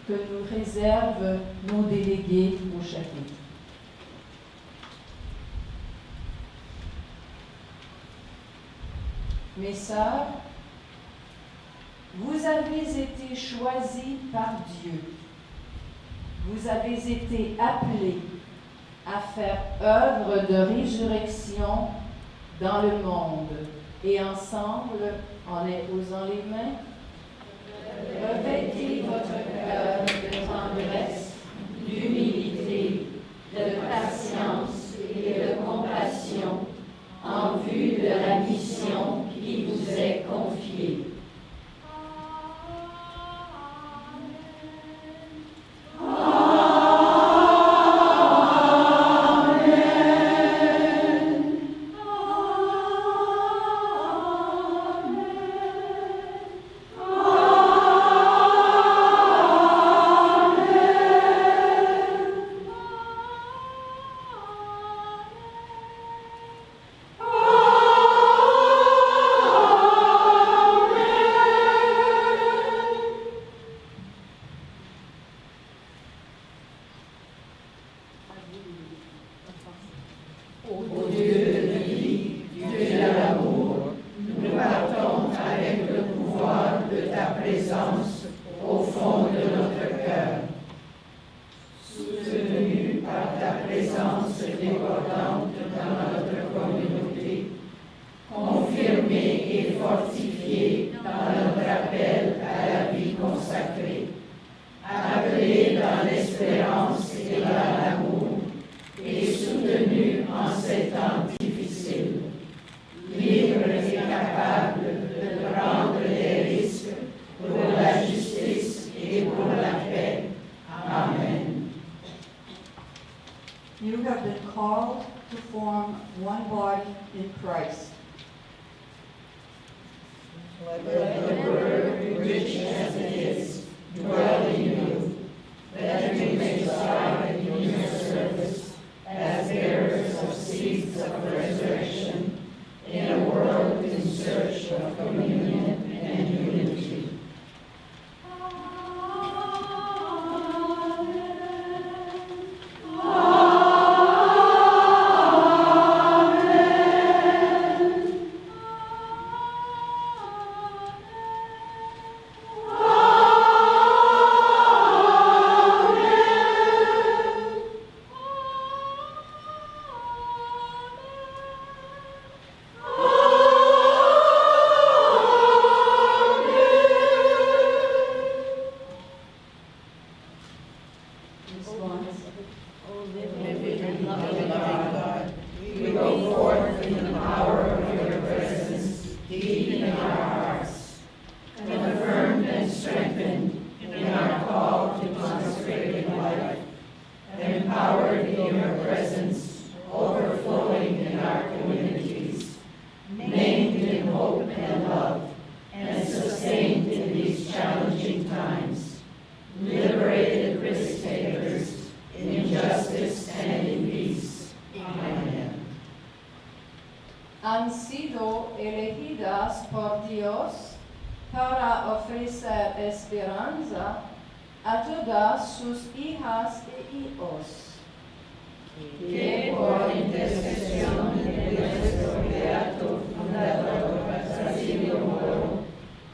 que nous réservent nos délégués au chapitre. Mes sœurs, vous avez été choisies par Dieu. Vous avez été appelées à faire œuvre de résurrection dans le monde. Et ensemble, en imposant les mains, revêtez votre cœur de tendresse, d'humilité, de patience et de compassion en vue de la mission qui vous est confiée. You have been called to form one body in Christ. Let the word, rich as it is, dwell in you, that you may strive in your service as bearers of seeds of resurrection in a world in search of communion and unity. Amen. sido elegidas por Dios para ofrecer esperanza a todas sus hijas e hijos. Que por intercesión de nuestro Beato Fundador Basilio Moro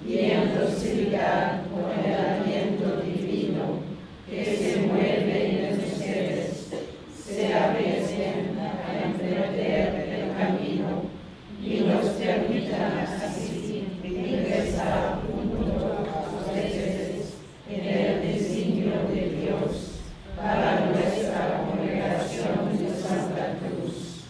y en docilidad con el aliento divino que se mueve en ustedes, se arriesguen a emprender el camino y nos permitan así ingresar junto a ustedes en el designio de Dios para nuestra congregación de Santa Cruz.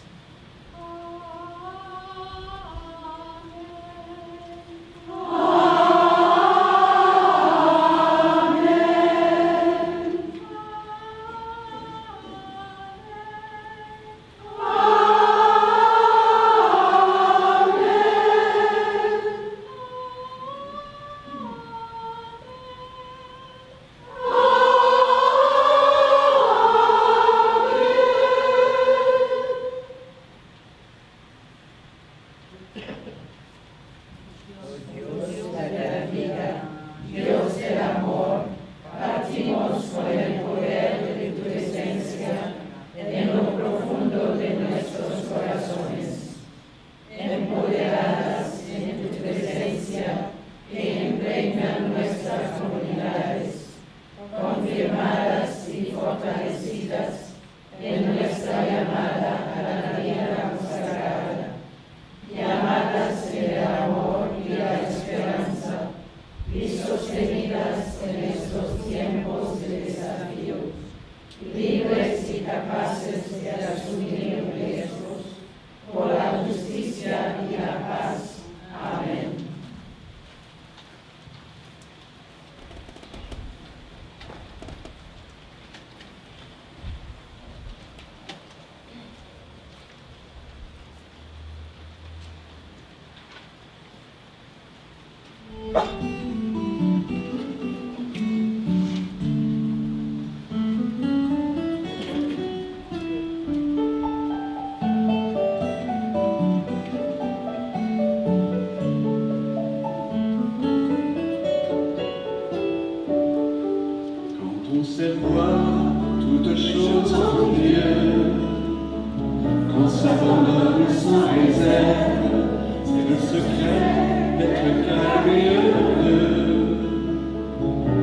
Dios del amor, partimos con el poder de tu presencia en lo profundo de nuestros corazones, empoderadas en tu presencia que impregnan nuestras comunidades, confirmadas y fortalecidas en nuestra llamada a la vida consagrada, llamadas en el amor y la esperanza, y sostenidas en estos tiempos de desafío, libres y capaces de asumir riesgos por la justicia y la paz. Amén. On sait voir toutes choses en Dieu, qu'on s'abandonne sans réserve, c'est le secret d'être calme et heureux.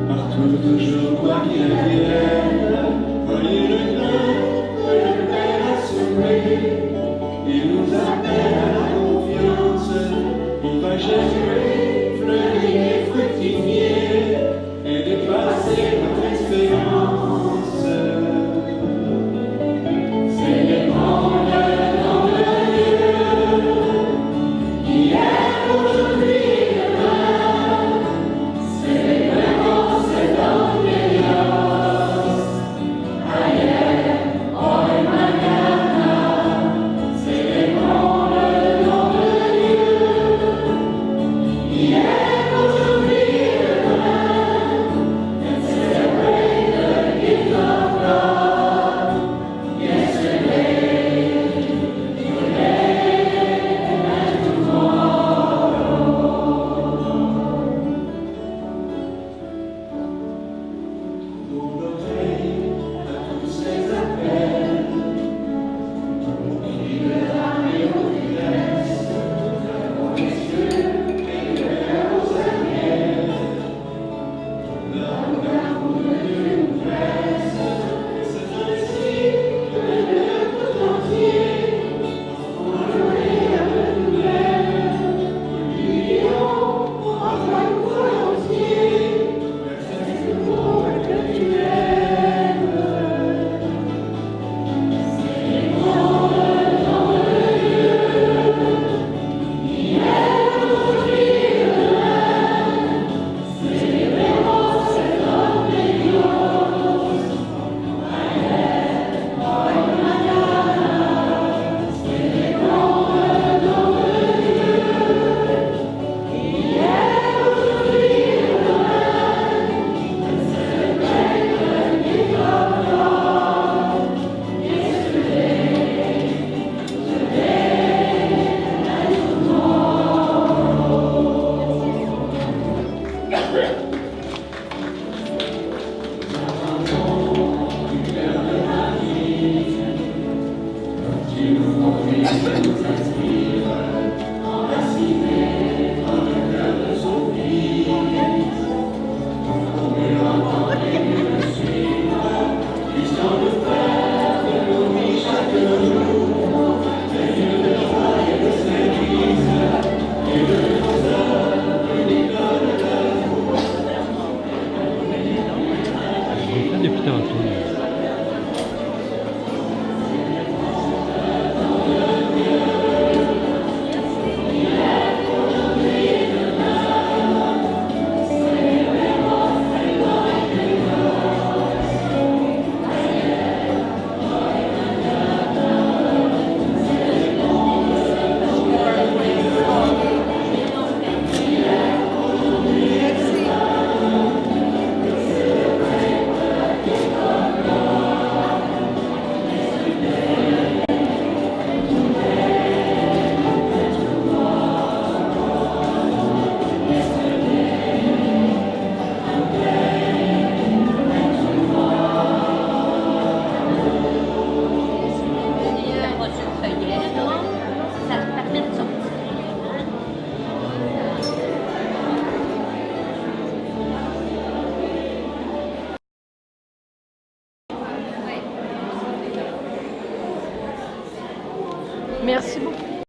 Partout, toujours, quoi qu'il advienne, voyez le grain que le Père a semé. Il nous appelle à la confiance, il va germer, fleurir et fructifier, et dépasser notre espérance. C'est l'étrange dans le Dieu, hier, aujourd'hui, demain. Merci beaucoup.